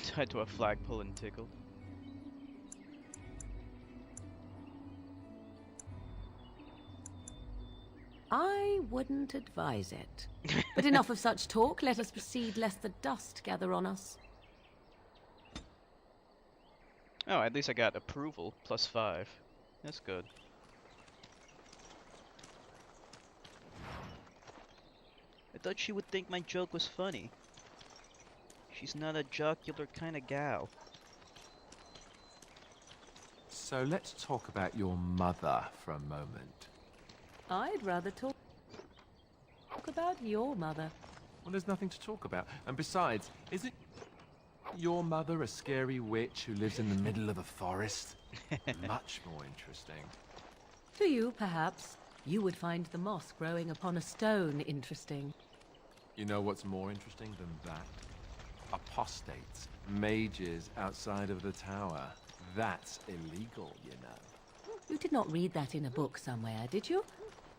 Tied to a flagpole and tickled. I wouldn't advise it. But enough of such talk. Let us proceed, lest the dust gather on us. Oh, at least I got approval, +5. That's good. I thought she would think my joke was funny. She's not a jocular kind of gal. So let's talk about your mother for a moment. I'd rather talk about your mother. Well, there's nothing to talk about. And besides, isn't your mother a scary witch who lives in the middle of a forest? Much more interesting. To you, perhaps. You would find the moss growing upon a stone interesting. You know what's more interesting than that? Apostates, mages outside of the tower. That's illegal, you know. You did not read that in a book somewhere, did you?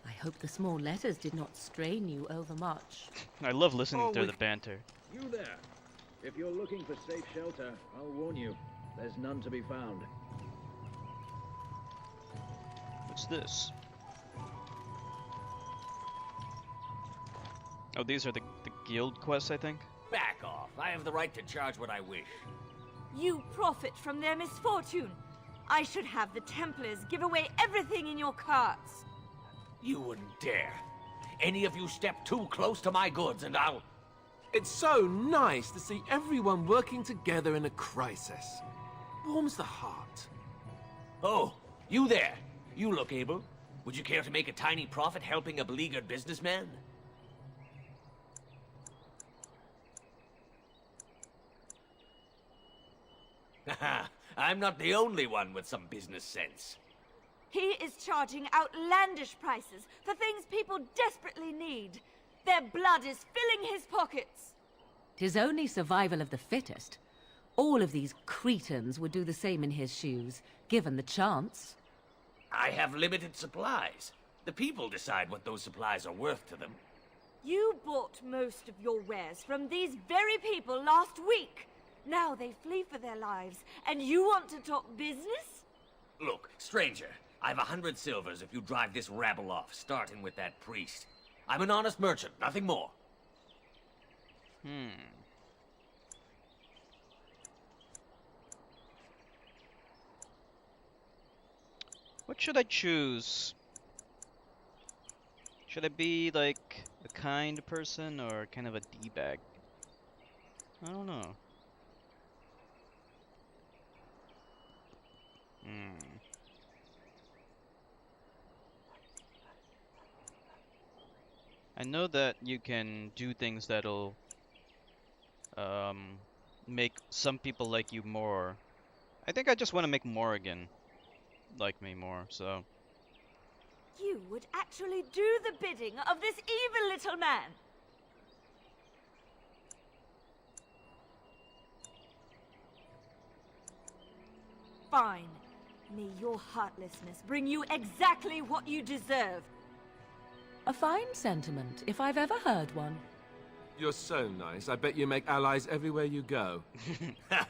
I hope the small letters did not strain you overmuch. I love listening to the banter. You there. If you're looking for safe shelter, I'll warn you. There's none to be found. What's this? Oh, these are the guild quests, I think? Back off. I have the right to charge what I wish. You profit from their misfortune. I should have the Templars give away everything in your carts. You wouldn't dare. Any of you step too close to my goods and I'll... It's so nice to see everyone working together in a crisis. Warms the heart. Oh, you there. You look able. Would you care to make a tiny profit helping a beleaguered businessman? Haha, I'm not the only one with some business sense. He is charging outlandish prices for things people desperately need. Their blood is filling his pockets. 'Tis only survival of the fittest. All of these cretins would do the same in his shoes, given the chance. I have limited supplies. The people decide what those supplies are worth to them. You bought most of your wares from these very people last week. Now they flee for their lives, and you want to talk business? Look, stranger, I've 100 silvers if you drive this rabble off, starting with that priest. I'm an honest merchant, nothing more. What should I choose? Should I be like a kind person or kind of a D-bag? I don't know. I know that you can do things that'll make some people like you more. I think I just want to make Morrigan like me more, so. You would actually do the bidding of this evil little man. Fine. May your heartlessness bring you exactly what you deserve. A fine sentiment, if I've ever heard one. You're so nice. I bet you make allies everywhere you go.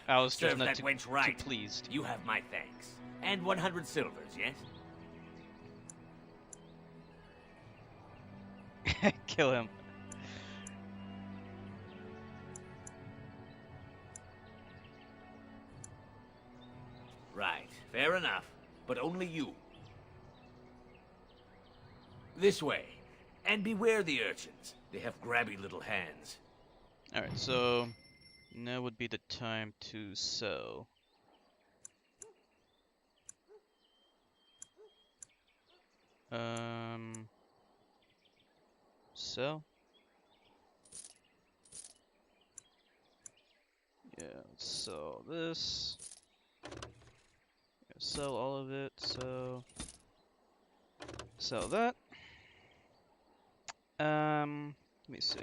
I was Serve just not that too, wench right. too pleased. You have my thanks. And 100 silvers, yes? Kill him. Right, fair enough. But only you. This way. And beware the urchins. They have grabby little hands. Alright, so now would be the time to sell. Sell? Yeah, let's sell this. Yeah, sell all of it, so sell that. Let me see.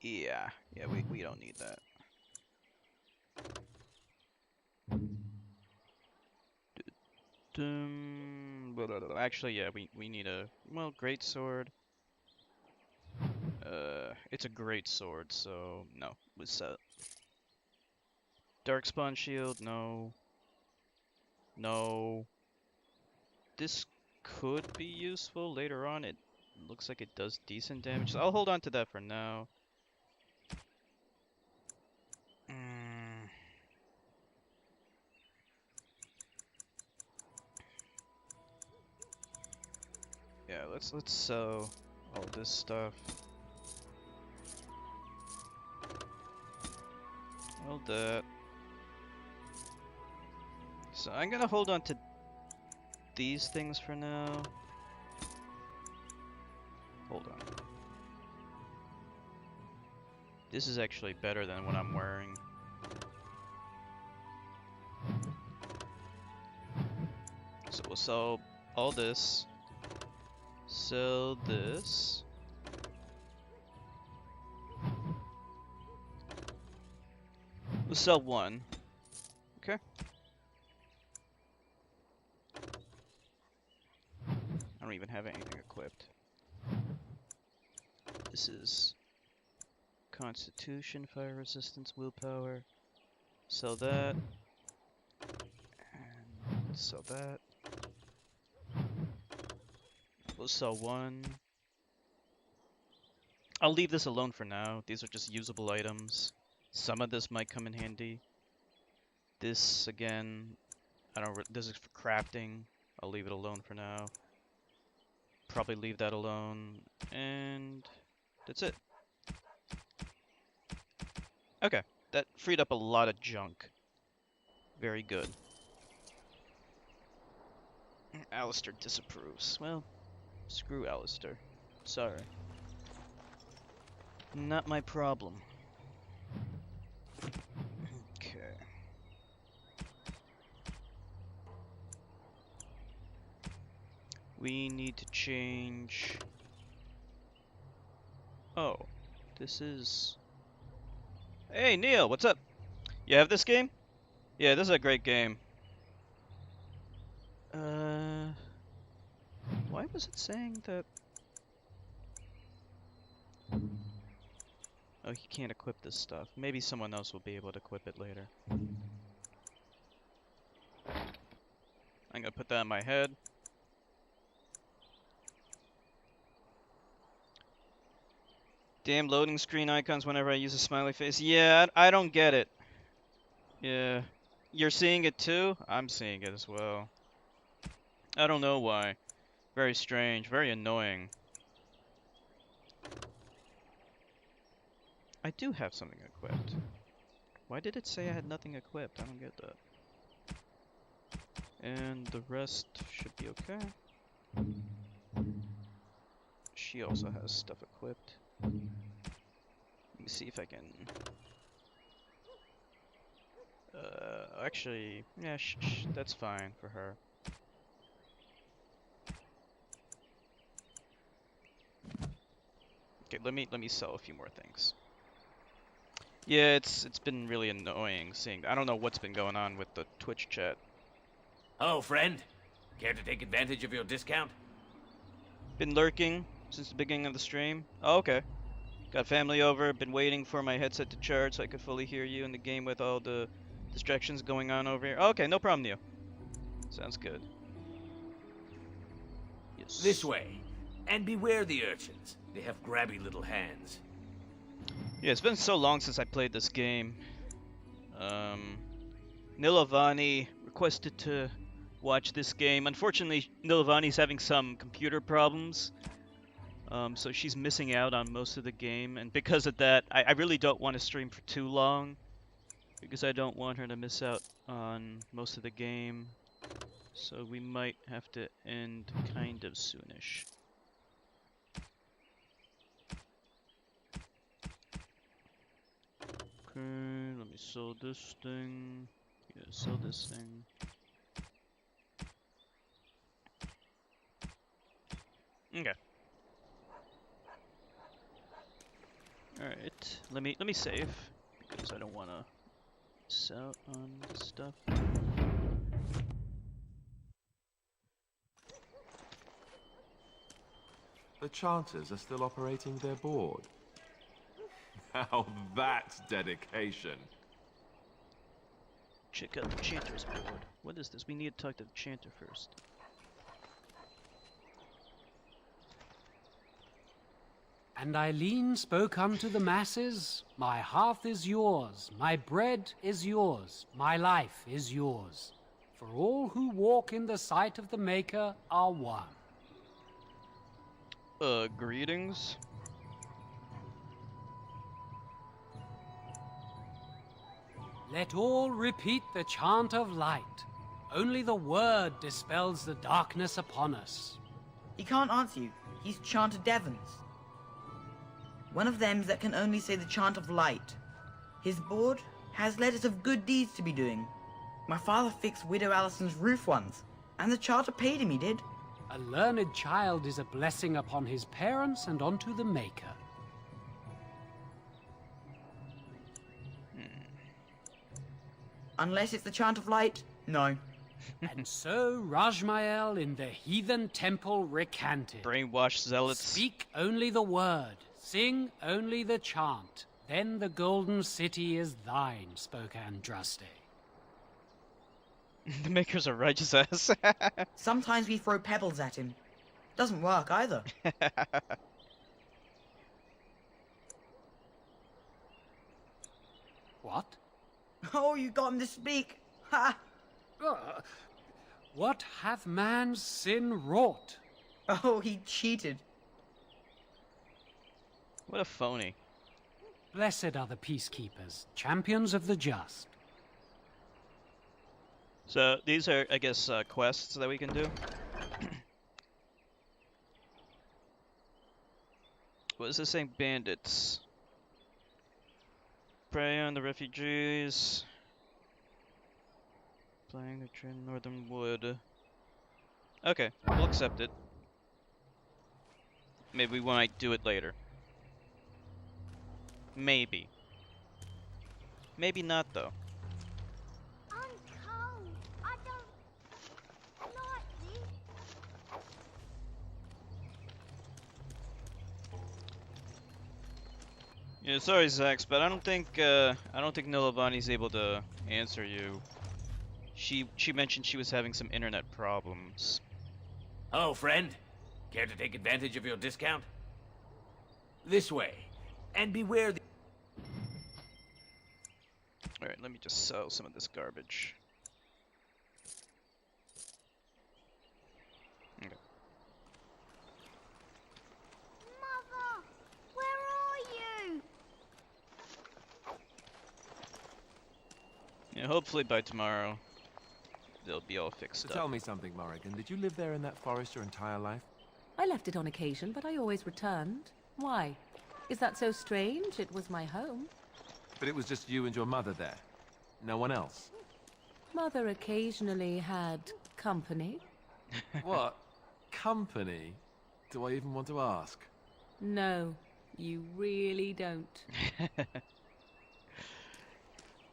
Yeah, we don't need that. Actually, yeah, we need a, well, great sword. It's a great sword, so no, let's set. Darkspawn shield, no. No. This could be useful later on. It looks like it does decent damage, so I'll hold on to that for now. Yeah, let's sell all this stuff. All that. So I'm gonna hold on to these things for now. Hold on. This is actually better than what I'm wearing. So we'll sell all this. Sell this. We'll sell one. Okay. don't even have anything equipped. This is Constitution, Fire Resistance, Willpower. Sell that. And sell that. We'll sell one. I'll leave this alone for now. These are just usable items. Some of this might come in handy. This, again, this is for crafting. I'll leave it alone for now. Probably leave that alone. And that's it. Okay, that freed up a lot of junk. Very good. Alistair disapproves. Well, screw Alistair. Sorry. Not my problem. Okay. We need to change... Oh, this is... Hey, Neil, what's up? You have this game? Yeah, this is a great game. Why was it saying that... Oh, he can't equip this stuff. Maybe someone else will be able to equip it later. I'm gonna put that in my head. Damn loading screen icons whenever I use a smiley face. Yeah, I don't get it. Yeah. You're seeing it too? I'm seeing it as well. I don't know why. Very strange, very annoying. I do have something equipped. Why did it say I had nothing equipped? I don't get that. And the rest should be okay. She also has stuff equipped. Let me see if I can... actually, yeah, that's fine for her. Okay, let me sell a few more things. Yeah, it's been really annoying seeing. I don't know what's been going on with the Twitch chat. Oh, friend, care to take advantage of your discount? Been lurking since the beginning of the stream. Oh, okay. Got family over. Been waiting for my headset to charge so I could fully hear you in the game with all the distractions going on over here. Oh, okay, no problem, Neil. Sounds good. Yes. This way. And beware the urchins. They have grabby little hands. Yeah, it's been so long since I played this game. Nilavani requested to watch this game. Unfortunately, Nilavani's having some computer problems. So she's missing out on most of the game. And because of that, I really don't want to stream for too long. Because I don't want her to miss out on most of the game. So we might have to end kind of soonish. Okay, let me sell this thing. Yeah, sell this thing. Okay. Alright, let me save because I don't wanna miss out on this stuff. The Chanters are still operating their board. Now that's dedication. Check out the Chanter's board. What is this? We need to talk to the Chanter first. And Eileen spoke unto the masses, my hearth is yours, my bread is yours, my life is yours. For all who walk in the sight of the Maker are one. Greetings. Let all repeat the chant of light. Only the word dispels the darkness upon us. He can't answer you. He's Chanter Devons. One of them that can only say the chant of light. His board has letters of good deeds to be doing. My father fixed Widow Allison's roof once, and the charter paid him, he did. A learned child is a blessing upon his parents and onto the Maker. Unless it's the chant of light, no. And so Rajmael in the heathen temple recanted. Brainwashed zealots. Speak only the word, sing only the chant. Then the golden city is thine, spoke Andraste. The makers are righteous ass. Sometimes we throw pebbles at him. Doesn't work either. What? Oh, you got him to speak. Ha! What hath man's sin wrought? Oh, he cheated. What a phony. Blessed are the peacekeepers, champions of the just. So these are, I guess, quests that we can do. What is this saying? Bandits. Prey on the refugees. Playing the train Northern Wood. Okay, we'll accept it. Maybe we might do it later. Maybe. Maybe not, though. Yeah, sorry, Zax, but I don't think Nilavani's able to answer you. She mentioned she was having some internet problems. Hello, friend. Care to take advantage of your discount? This way. And beware the... Alright, let me just sell some of this garbage. Okay. Mother, where are you? Yeah, hopefully by tomorrow they'll be all fixed up. Tell me something, Morrigan. Did you live there in that forest your entire life? I left it on occasion, but I always returned. Why? Is that so strange? It was my home. But it was just you and your mother there? No one else? Mother occasionally had company. What? Company? Do I even want to ask? No, you really don't.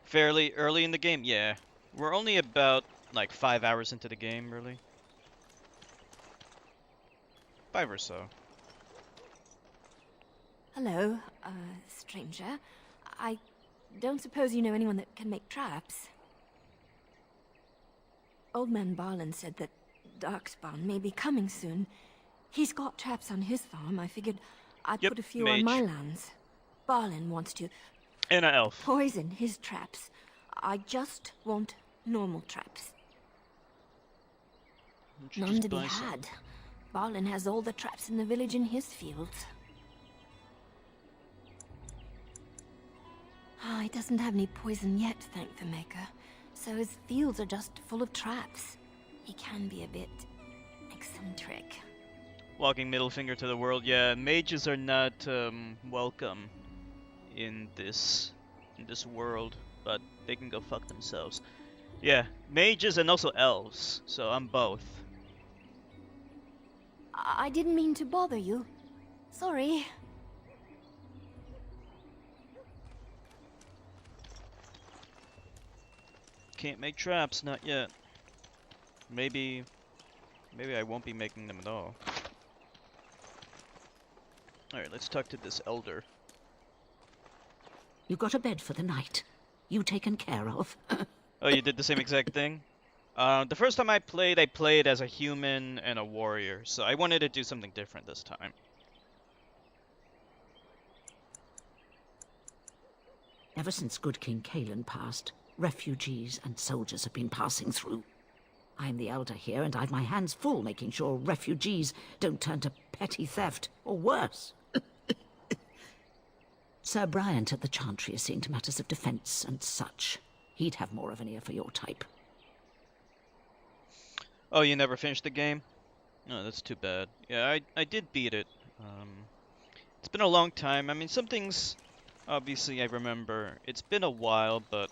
Fairly early in the game, yeah. We're only about, like, 5 hours into the game, really. 5 or so. Hello, stranger. I don't suppose you know anyone that can make traps? Old man Barlin said that Darkspawn may be coming soon. He's got traps on his farm. I figured I'd put a few on my lands. Barlin wants to And an elf. poison his traps. I just want normal traps. None to be had. Barlin has all the traps in the village in his fields. Ah, he doesn't have any poison yet, thank the Maker. So his fields are just full of traps. He can be a bit eccentric. Walking middle finger to the world. Yeah, mages are not welcome in this world, but they can go fuck themselves. Yeah, mages and also elves. So I'm both. I didn't mean to bother you. Sorry. Can't make traps, not yet. Maybe I won't be making them at all. Alright, let's talk to this elder. You got a bed for the night. You taken care of. Oh, you did the same exact thing? The first time I played as a human and a warrior, so I wanted to do something different this time. Ever since good King Kalen passed, refugees and soldiers have been passing through. I'm the elder here, and I've my hands full making sure refugees don't turn to petty theft, or worse. Sir Bryant at the Chantry is seeing to matters of defense and such. He'd have more of an ear for your type. Oh, you never finished the game? No, that's too bad. Yeah, I did beat it. It's been a long time. I mean, some things, obviously, I remember. It's been a while, but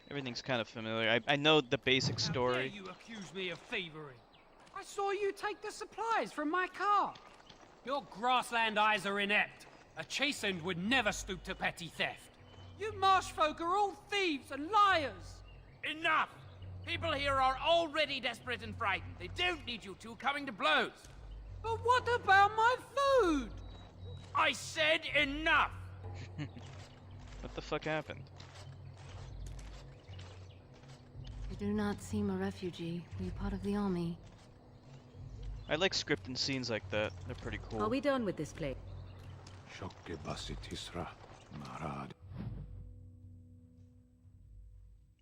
everything's kind of familiar. I know the basic story. How dare you accuse me of thievery? I saw you take the supplies from my car. Your grassland eyes are inept. A chastened would never stoop to petty theft. You marsh folk are all thieves and liars. Enough! People here are already desperate and frightened. They don't need you two coming to blows. But what about my food? I said enough! What the fuck happened? You do not seem a refugee. Were you part of the army? I like scripting scenes like that. They're pretty cool. Are we done with this place?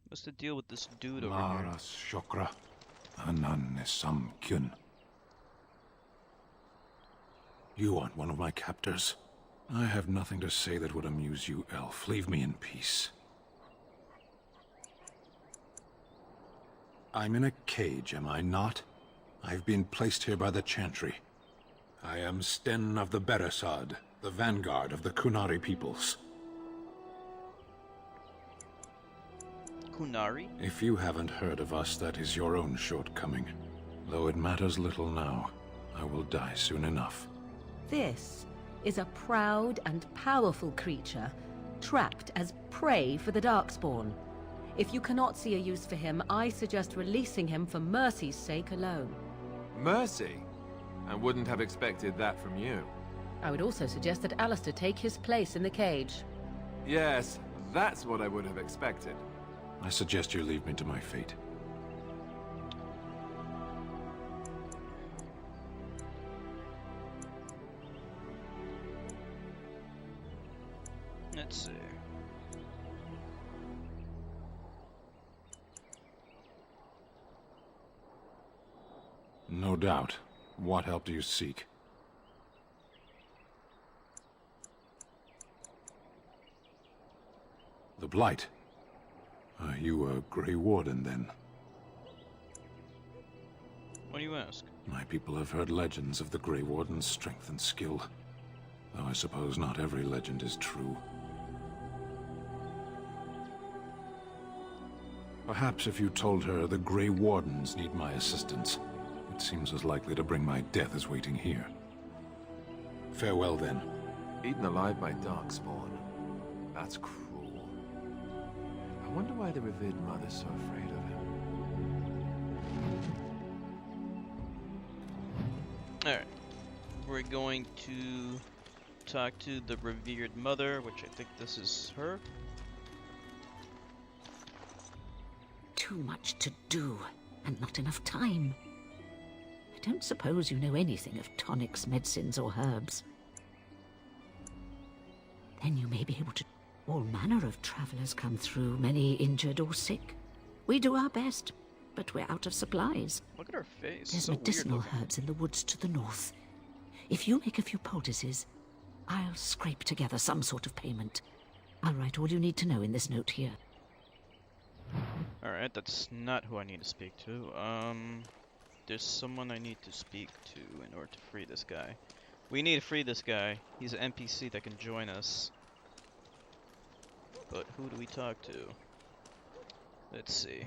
What's the deal with this dude over here? Shokra. Anannesamkyun. You aren't one of my captors. I have nothing to say that would amuse you, elf. Leave me in peace. I'm in a cage, am I not? I've been placed here by the Chantry. I am Sten of the Beresad, the vanguard of the Kunari peoples. Kunari? If you haven't heard of us, that is your own shortcoming. Though it matters little now, I will die soon enough. This is a proud and powerful creature, trapped as prey for the Darkspawn. If you cannot see a use for him, I suggest releasing him for mercy's sake alone. Mercy? I wouldn't have expected that from you. I would also suggest that Alistair take his place in the cage. Yes, that's what I would have expected. I suggest you leave me to my fate. Let's see. No doubt. What help do you seek? The Blight. Are you a Grey Warden, then? What do you ask? My people have heard legends of the Grey Warden's strength and skill. Though I suppose not every legend is true. Perhaps if you told her the Grey Wardens need my assistance, it seems as likely to bring my death as waiting here. Farewell, then. Eaten alive by Darkspawn. That's cruel. I wonder why the revered mother's so afraid of him. Alright. We're going to talk to the revered mother, which I think this is her. Too much to do, and not enough time. I don't suppose you know anything of tonics, medicines, or herbs. Then you may be able to... All manner of travelers come through, many injured or sick. We do our best, but we're out of supplies. Look at her face. There's so medicinal herbs in the woods to the north. If you make a few poultices, I'll scrape together some sort of payment. I'll write all you need to know in this note here. Alright, that's not who I need to speak to. There's someone I need to speak to in order to free this guy. We need to free this guy. He's an NPC that can join us. But who do we talk to? Let's see.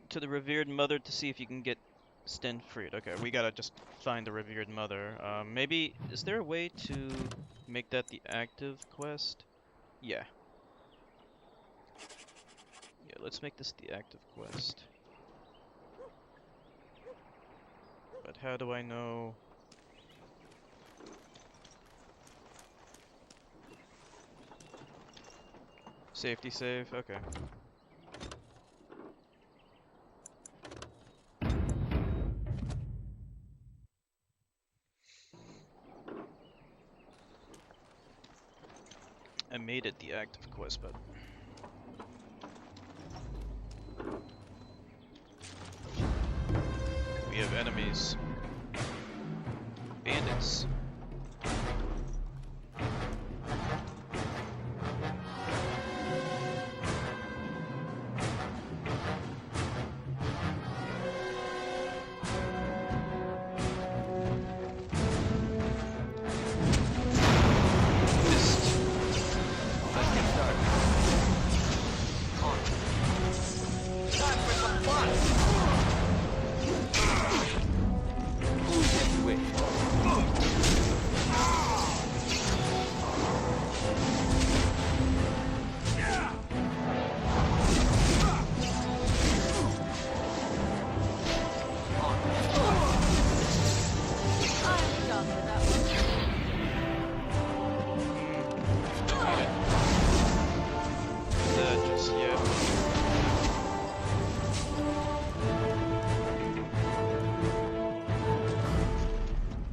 To the revered mother to see if you can get Sten freed. Okay, we gotta just find the revered mother. Maybe, is there a way to make that the active quest? Yeah. Yeah, let's make this the active quest. But how do I know? Safety save? Okay. I made it the active quest, but we have enemies. Bandits.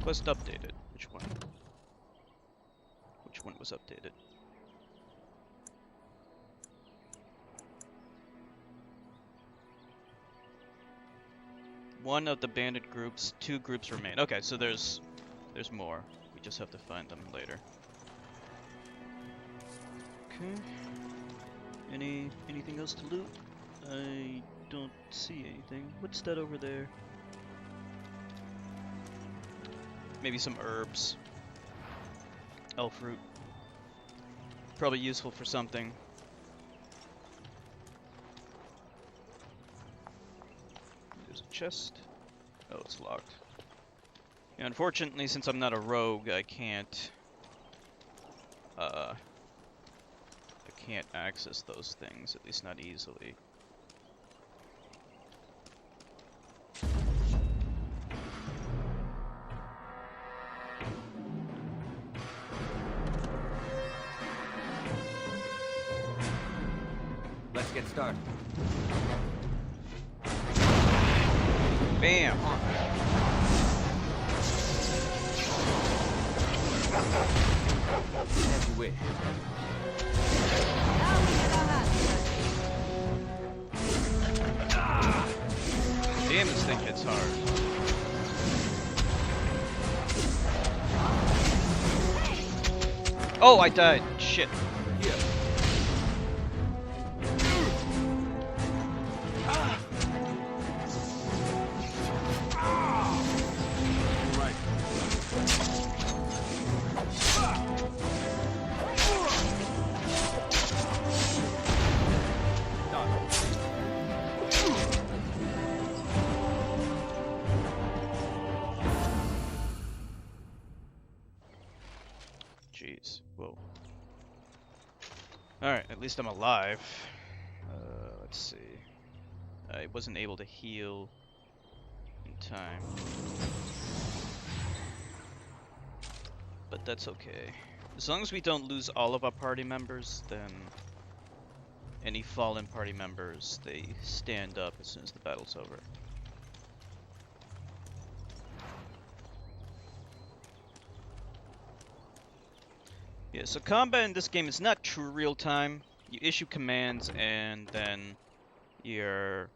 quest updated? Which one? Which one was updated? One of the bandit groups, 2 groups remain. Okay, so there's more. We just have to find them later. Okay. Anything else to loot? I don't see anything. What's that over there? Maybe some herbs. Elf root. Probably useful for something. There's a chest. Oh, it's locked. Yeah, unfortunately, since I'm not a rogue, I can't access those things, at least not easily. Let's get started. Bam! As you wish. Damn, this thing hits hard. Oh, I died. Shit. Yeah. Jeez. Whoa. Alright, at least I'm alive. Let's see. I wasn't able to heal in time. But that's okay. As long as we don't lose all of our party members, then any fallen party members, they stand up as soon as the battle's over. Yeah, so combat in this game is not true real time. You issue commands and then your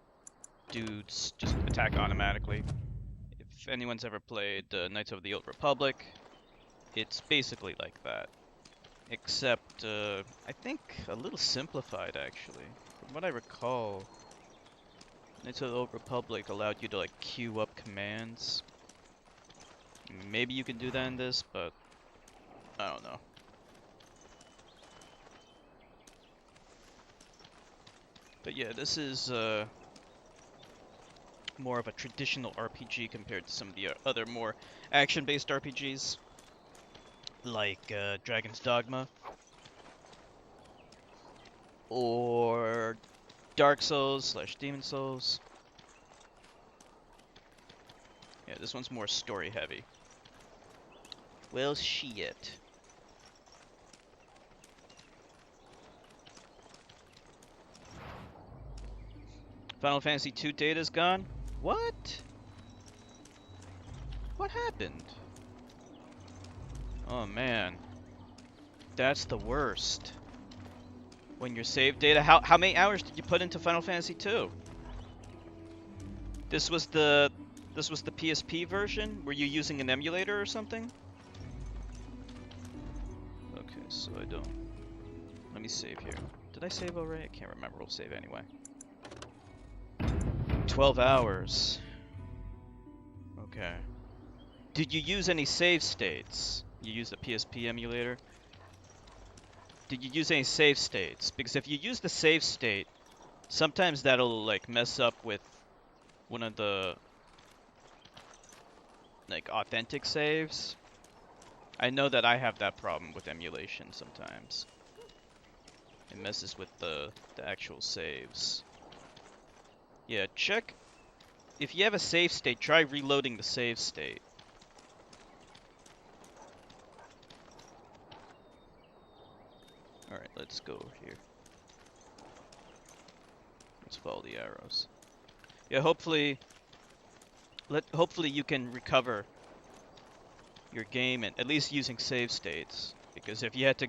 dudes just attack automatically. If anyone's ever played Knights of the Old Republic, it's basically like that. Except, I think a little simplified actually. From what I recall, Knights of the Old Republic allowed you to like queue up commands. Maybe you can do that in this, but I don't know. But yeah, this is more of a traditional RPG compared to some of the other more action-based RPGs, like Dragon's Dogma, or Dark Souls / Demon Souls. Yeah, this one's more story-heavy. Well, shit. Final Fantasy II data's gone? What? What happened? Oh man. That's the worst. When your save data, how many hours did you put into Final Fantasy II? This was the PSP version? Were you using an emulator or something? Okay, so I don't. Let me save here. Did I save already? I can't remember. We'll save anyway. 12 hours. Okay. Did you use any save states? You used a PSP emulator? Did you use any save states? Because if you use the save state, sometimes that'll like mess up with one of the like authentic saves. I know that I have that problem with emulation sometimes. It messes with the actual saves. Yeah, check. If you have a save state, try reloading the save state. Alright, let's go over here. Let's follow the arrows. Yeah, hopefully you can recover your game, and at least using save states. Because if you had to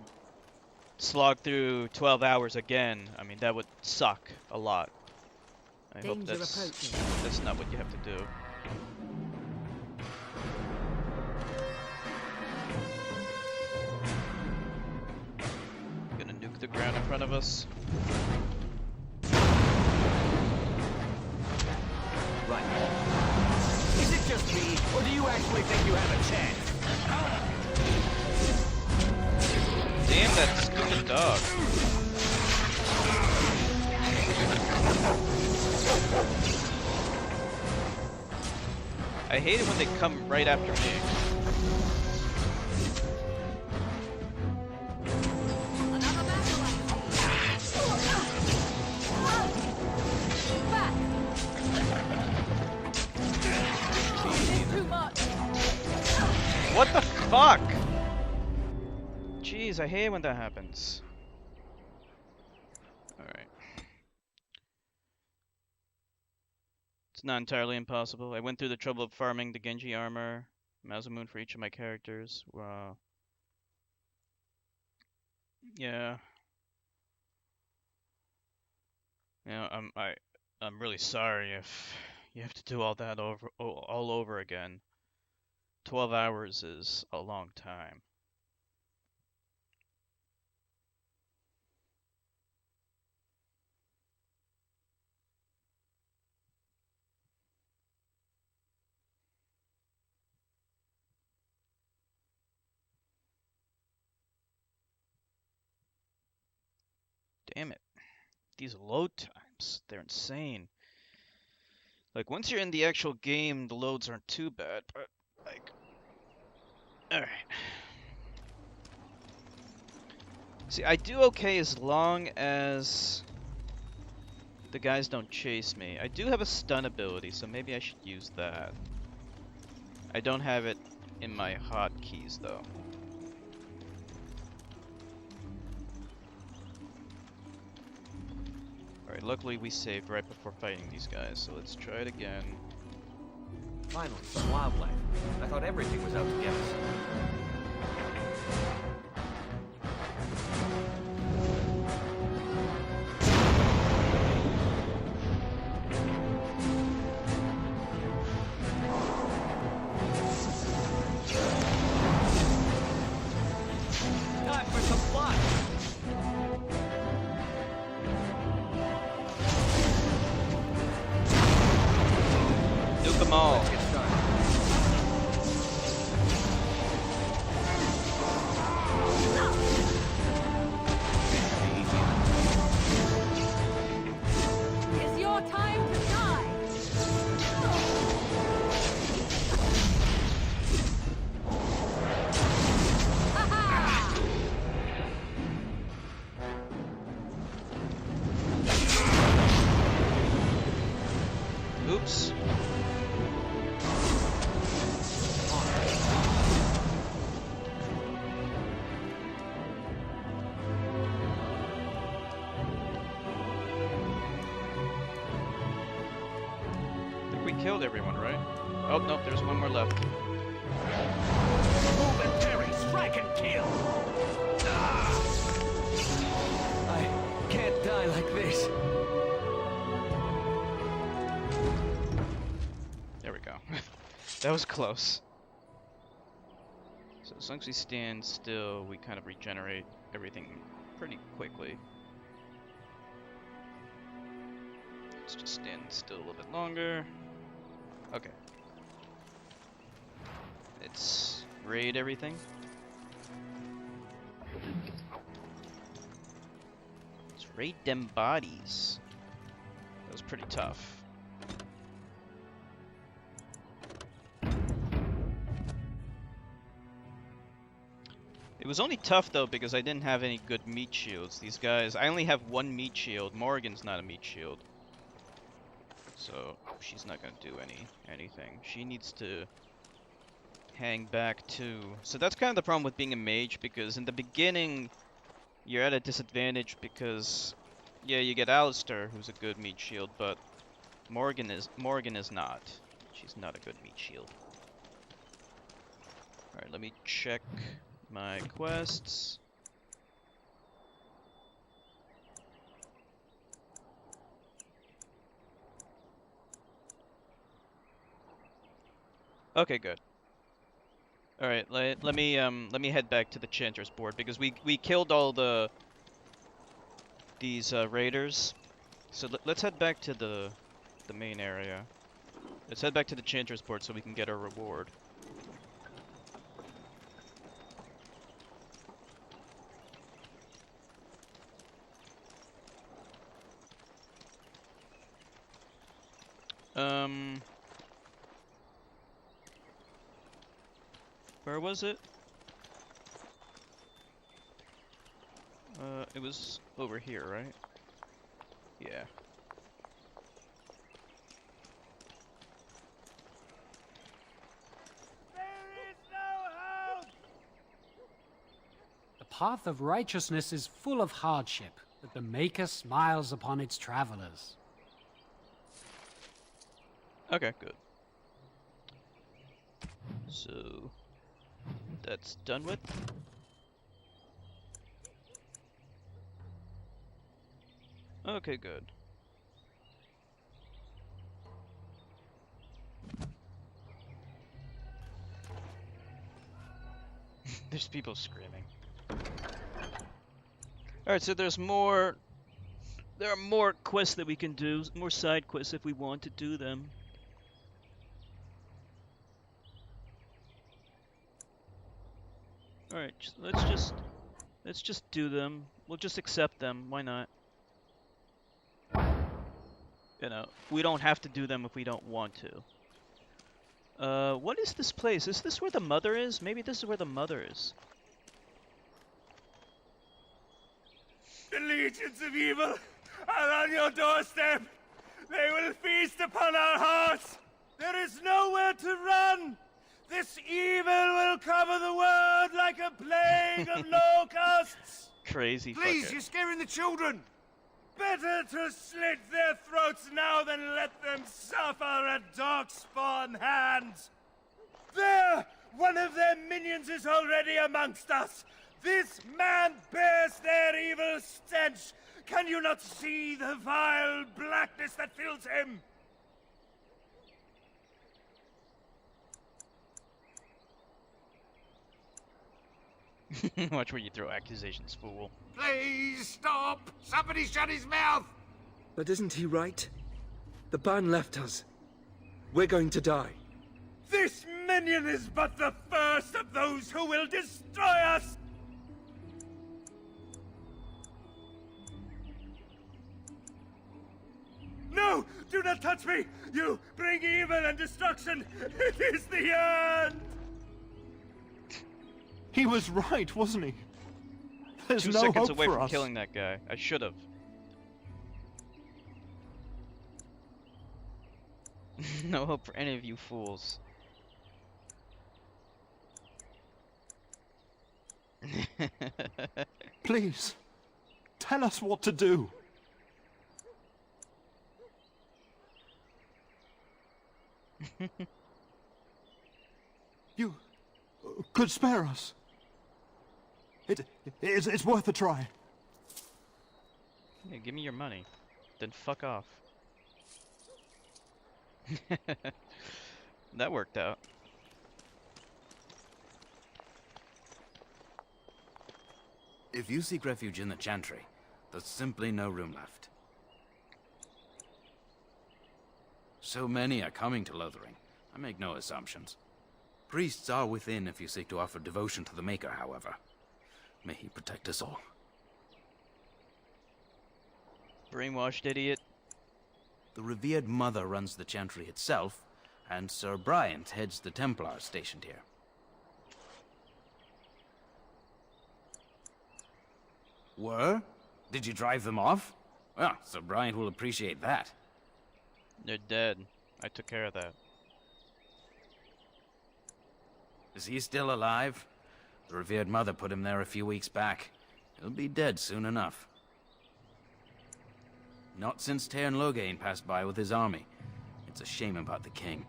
slog through 12 hours again, I mean, that would suck a lot. I hope that's not what you have to do. Gonna nuke the ground in front of us. Right. Is it just me, or do you actually think you have a chance? Damn that stupid dog. I hate it when they come right after me. What the fuck? Jeez, I hate when that happens. Alright. It's not entirely impossible. I went through the trouble of farming the Genji armor, Masamune for each of my characters. Wow. Yeah. Yeah, I'm really sorry if you have to do all that all over again. 12 hours is a long time. Damn it. These load times, they're insane. Like, once you're in the actual game, the loads aren't too bad, but, like... Alright. See, I do okay as long as the guys don't chase me. I do have a stun ability, so maybe I should use that. I don't have it in my hotkeys, though. Alright, luckily we saved right before fighting these guys, so let's try it again. Finally, some wildlife. I thought everything was out to get us. Time for some fun! Nuke them all. Let's get started. It's your time to die! Oops. I think we killed everyone, right? Oh, no, there's one more left. Move and parry, strike and kill! Ah! I can't die like this. There we go. That was close. So as long as we stand still, we kind of regenerate everything pretty quickly. Let's just stand still a little bit longer. Okay. Let's raid everything. Let's raid them bodies. That was pretty tough. It was only tough though because I didn't have any good meat shields. These guys, I only have one meat shield. Morrigan's not a meat shield. So she's not gonna do anything. She needs to hang back too. So that's kind of the problem with being a mage, because in the beginning you're at a disadvantage because yeah, you get Alistair, who's a good meat shield, but Morrigan is not. She's not a good meat shield. Alright, Alright, let me check my quests. Okay, good. All right, let me head back to the Chanter's board because we killed all these raiders. So let's head back to the main area. Let's head back to the Chanter's board so we can get our reward. Where was it? It was over here, right? Yeah. The path of righteousness is full of hardship, but the Maker smiles upon its travelers. Okay, good. So that's done with. Okay, good. There's people screaming. Alright, so there are more quests that we can do, more side quests if we want to do them. Alright, let's just do them. We'll just accept them, why not? You know, we don't have to do them if we don't want to. What is this place? Is this where the mother is? Maybe this is where the mother is. The legions of evil are on your doorstep. They will feast upon our hearts. There is nowhere to run. This evil will cover the world like a plague of locusts. Crazy Please, fucker. you're scaring the children. Better to slit their throats now than let them suffer at Darkspawn hands. There! One of their minions is already amongst us. This man bears their evil stench. Can you not see the vile blackness that fills him? Watch where you throw accusations, fool. Please stop! Somebody shut his mouth! But isn't he right? The ban left us. We're going to die. This minion is but the first of those who will destroy us! No! Do not touch me! You bring evil and destruction! It is the end! He was right, wasn't he? There's 2 no seconds hope away for from us. killing that guy. I should have. No hope for any of you fools. Please, tell us what to do. You could spare us. It's worth a try. Yeah, give me your money. Then fuck off. That worked out. If you seek refuge in the Chantry, there's simply no room left. So many are coming to Lothering. I make no assumptions. Priests are within if you seek to offer devotion to the Maker, however. May he protect us all. Brainwashed idiot. The revered mother runs the Chantry itself, and Sir Bryant heads the Templars stationed here. Were? Did you drive them off? Well, Sir Bryant will appreciate that. They're dead. I took care of that. Is he still alive? The revered mother put him there a few weeks back. He'll be dead soon enough. Not since Tairn Loghain passed by with his army. It's a shame about the king.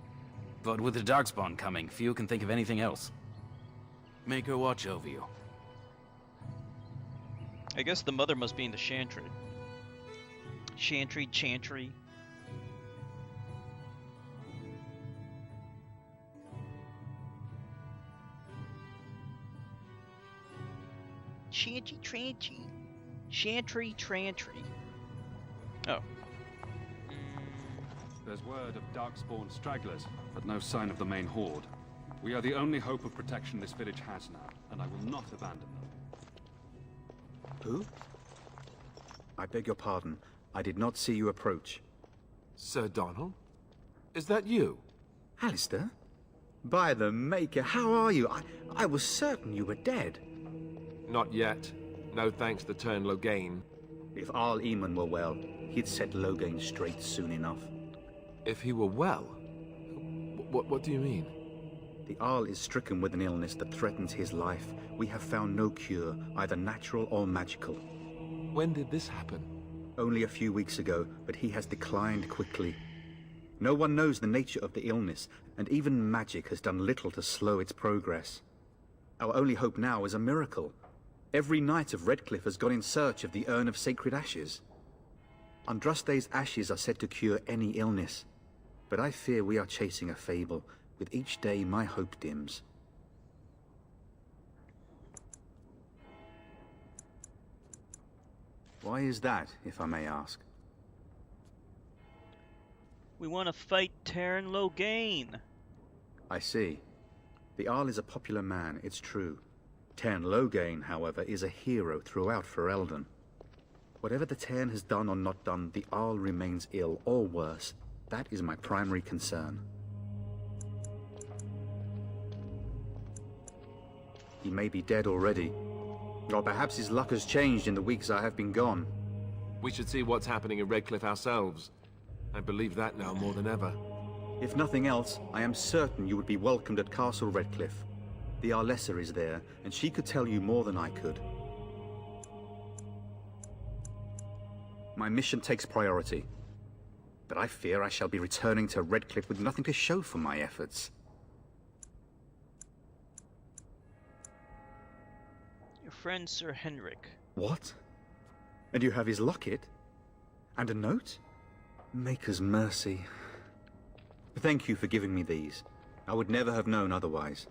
But with the Darkspawn coming, few can think of anything else. Make her watch over you. I guess the mother must be in the chantry. Chantry. Chantry, Trantry. Chantry, Trantry. Oh. There's word of Darkspawn stragglers, but no sign of the main horde. We are the only hope of protection this village has now, and I will not abandon them. Who? I beg your pardon. I did not see you approach. Sir Donald? Is that you? Alistair? By the Maker, how are you? I was certain you were dead. Not yet. No thanks to Turn Logain. If Arl Eamon were well, he'd set Logain straight soon enough. If he were well? What do you mean? The Arl is stricken with an illness that threatens his life. We have found no cure, either natural or magical. When did this happen? Only a few weeks ago, but he has declined quickly. No one knows the nature of the illness, and even magic has done little to slow its progress. Our only hope now is a miracle. Every knight of Redcliffe has gone in search of the Urn of Sacred Ashes. Andraste's ashes are said to cure any illness, but I fear we are chasing a fable. With each day, my hope dims. Why is that, if I may ask? We want to fight Taron Logain. I see. The Arl is a popular man, it's true. Taron Logain, however, is a hero throughout Ferelden. Whatever the Taron has done or not done, the Arl remains ill, or worse. That is my primary concern. He may be dead already. Or perhaps his luck has changed in the weeks I have been gone. We should see what's happening in Redcliffe ourselves. I believe that now more than ever. If nothing else, I am certain you would be welcomed at Castle Redcliffe. The Arlessa is there, and she could tell you more than I could. My mission takes priority. But I fear I shall be returning to Redcliffe with nothing to show for my efforts. Your friend Sir Henrik. What? And you have his locket? And a note? Maker's mercy. Thank you for giving me these. I would never have known otherwise.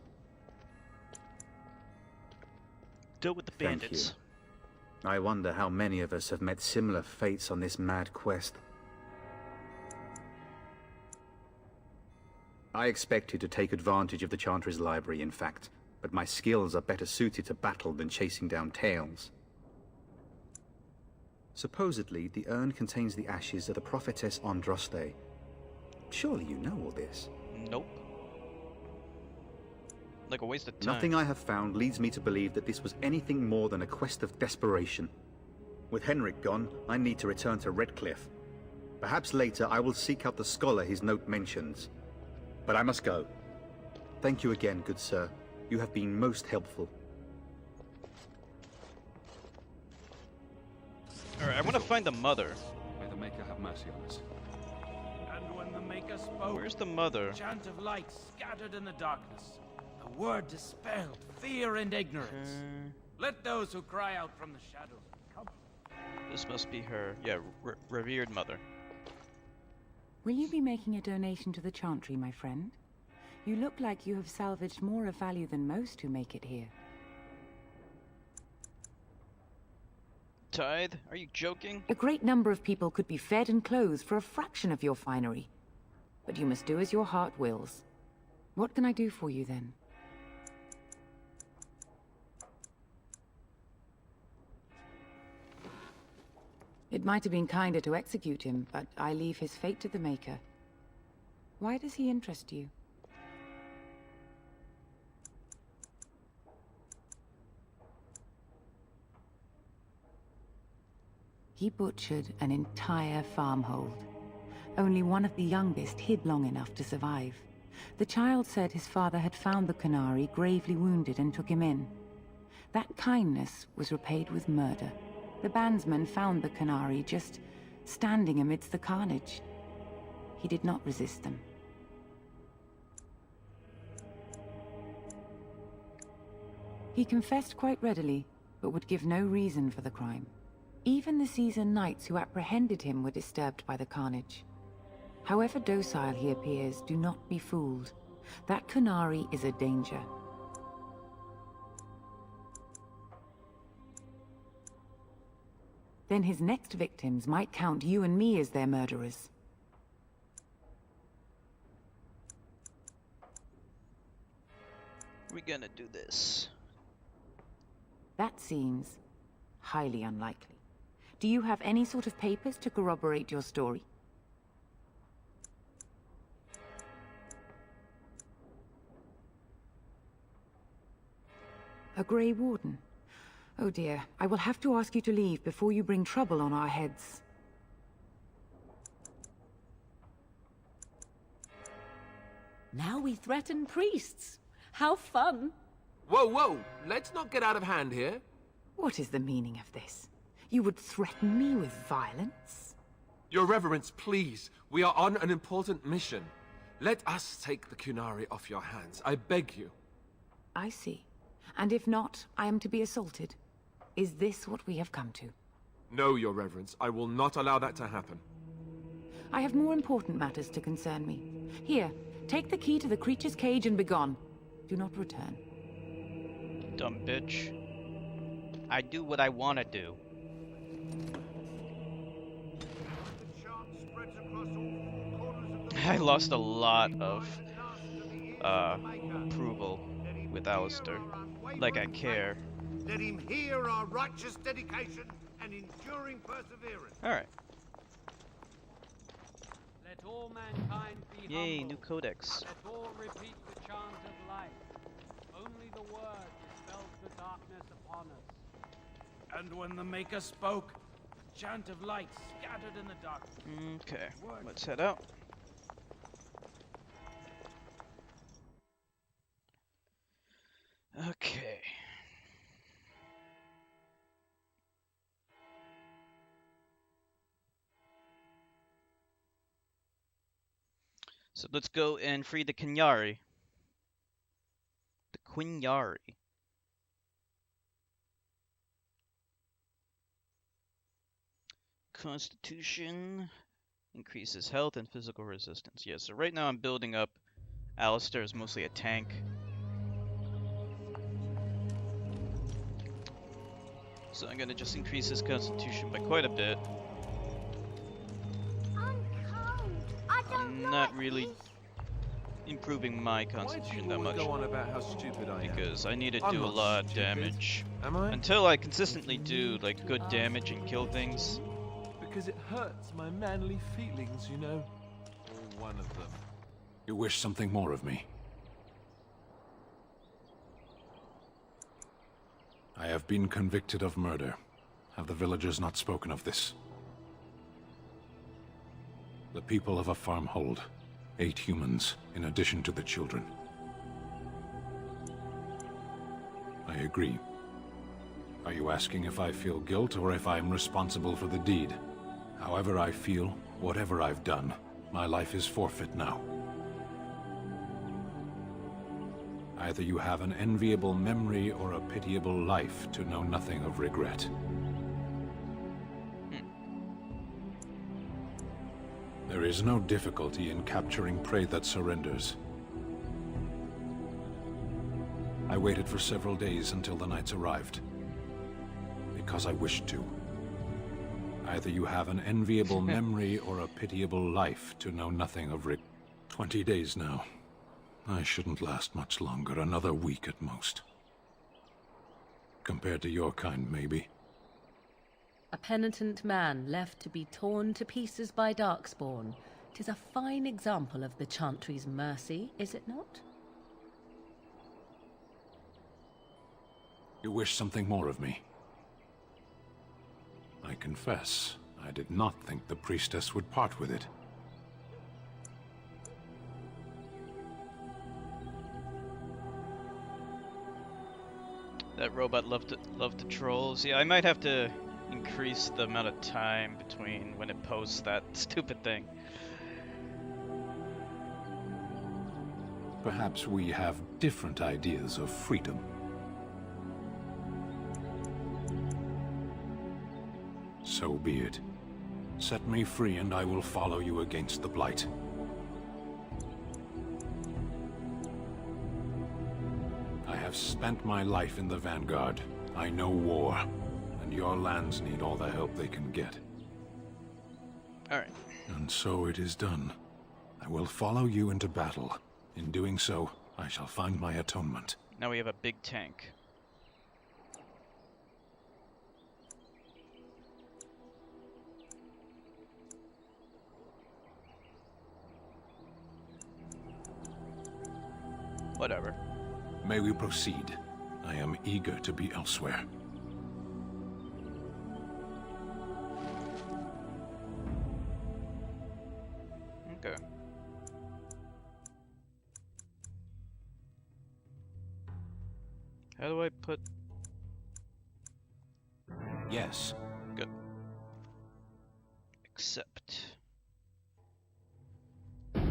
Deal with the bandits. Thank you. I wonder how many of us have met similar fates on this mad quest. I expected to take advantage of the Chantry's library, in fact, but my skills are better suited to battle than chasing down tales. Supposedly, the urn contains the ashes of the prophetess Andraste. Surely you know all this. Nope. Like a waste of time. Nothing I have found leads me to believe that this was anything more than a quest of desperation. With Henrik gone, I need to return to Redcliffe. Perhaps later I will seek out the scholar his note mentions. But I must go. Thank you again, good sir. You have been most helpful. Alright, I want to find the mother. May the Maker have mercy on us. And when the Maker spoke, Where's the mother? a chant of light scattered in the darkness. The word dispelled fear and ignorance. Let those who cry out from the shadows come. This must be her. Yeah, revered mother. Will you be making a donation to the Chantry, my friend? You look like you have salvaged more of value than most who make it here. Tithe? Are you joking? A great number of people could be fed and clothed for a fraction of your finery. But you must do as your heart wills. What can I do for you, then? It might have been kinder to execute him, but I leave his fate to the Maker. Why does he interest you? He butchered an entire farmhold. Only one of the youngest hid long enough to survive. The child said his father had found the Qunari gravely wounded and took him in. That kindness was repaid with murder. The bandsman found the Qunari just standing amidst the carnage. He did not resist them. He confessed quite readily, but would give no reason for the crime. Even the seasoned knights who apprehended him were disturbed by the carnage. However docile he appears, do not be fooled. That Kunari is a danger. Then his next victims might count you and me as their murderers. We're gonna do this. That seems highly unlikely. Do you have any sort of papers to corroborate your story? A Grey Warden. Oh dear, I will have to ask you to leave before you bring trouble on our heads. Now we threaten priests. How fun! Whoa, whoa! Let's not get out of hand here. What is the meaning of this? You would threaten me with violence? Your Reverence, please. We are on an important mission. Let us take the Kunari off your hands. I beg you. I see. And if not, I am to be assaulted. Is this what we have come to? No, Your Reverence. I will not allow that to happen. I have more important matters to concern me. Here, take the key to the creature's cage and begone. Do not return. Dumb bitch. I do what I want to do. I lost a lot of approval with Alistair. Like I care. Let him hear our righteous dedication and enduring perseverance. Alright. Let all mankind be Yay, humble. new codex. Let all repeat the chant of life. Only the word dispels the darkness upon us. And when the Maker spoke, the chant of light scattered in the darkness. Okay, let's head out. Okay. So let's go and free the Kunyari. The Kunyari. Constitution increases health and physical resistance. Yeah, so right now I'm building up Alistair as mostly a tank. So I'm gonna just increase his constitution by quite a bit. I'm not really improving my constitution that much Go on about how stupid I am. because I need to I'm do a not lot of stupid. damage. Am I? Until I consistently do like good damage and kill things. Because it hurts my manly feelings, you know. Or one of them. You wish something more of me? I have been convicted of murder. Have the villagers not spoken of this? The people of a farmhold. 8 humans, in addition to the children. I agree. Are you asking if I feel guilt or if I am responsible for the deed? However I feel, whatever I've done, my life is forfeit now. Either you have an enviable memory or a pitiable life to know nothing of regret. There is no difficulty in capturing prey that surrenders. I waited for several days until the knights arrived. Because I wished to. Either you have an enviable memory or a pitiable life to know nothing of 20 days now. I shouldn't last much longer, another week at most. Compared to your kind, maybe. A penitent man left to be torn to pieces by Darkspawn. 'Tis a fine example of the Chantry's mercy, is it not? You wish something more of me? I confess, I did not think the priestess would part with it. That robot loved the trolls. Yeah, I might have to increase the amount of time between when it posts that stupid thing. Perhaps we have different ideas of freedom. So be it. Set me free and I will follow you against the Blight. I have spent my life in the Vanguard. I know war, and your lands need all the help they can get. Alright. And so it is done. I will follow you into battle. In doing so, I shall find my atonement. Now we have a big tank. Whatever. May we proceed? I am eager to be elsewhere. Okay. How do I put... Yes. Good. Accept. No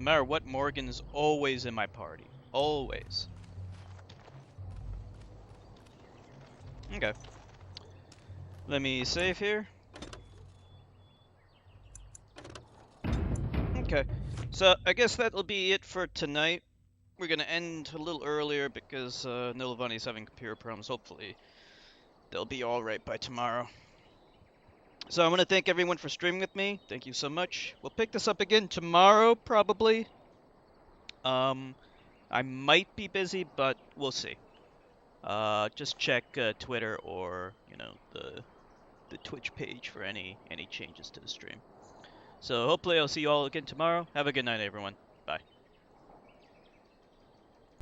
matter what, Morgan is always in my party. Always. Okay. Let me save here. Okay. So, I guess that'll be it for tonight. We're gonna end a little earlier because Nilavani's having computer problems. Hopefully, they'll be alright by tomorrow. So I want to thank everyone for streaming with me. Thank you so much. We'll pick this up again tomorrow, probably. I might be busy, but we'll see. Just check Twitter or, you know, the Twitch page for any changes to the stream. So hopefully I'll see you all again tomorrow. Have a good night, everyone. Bye.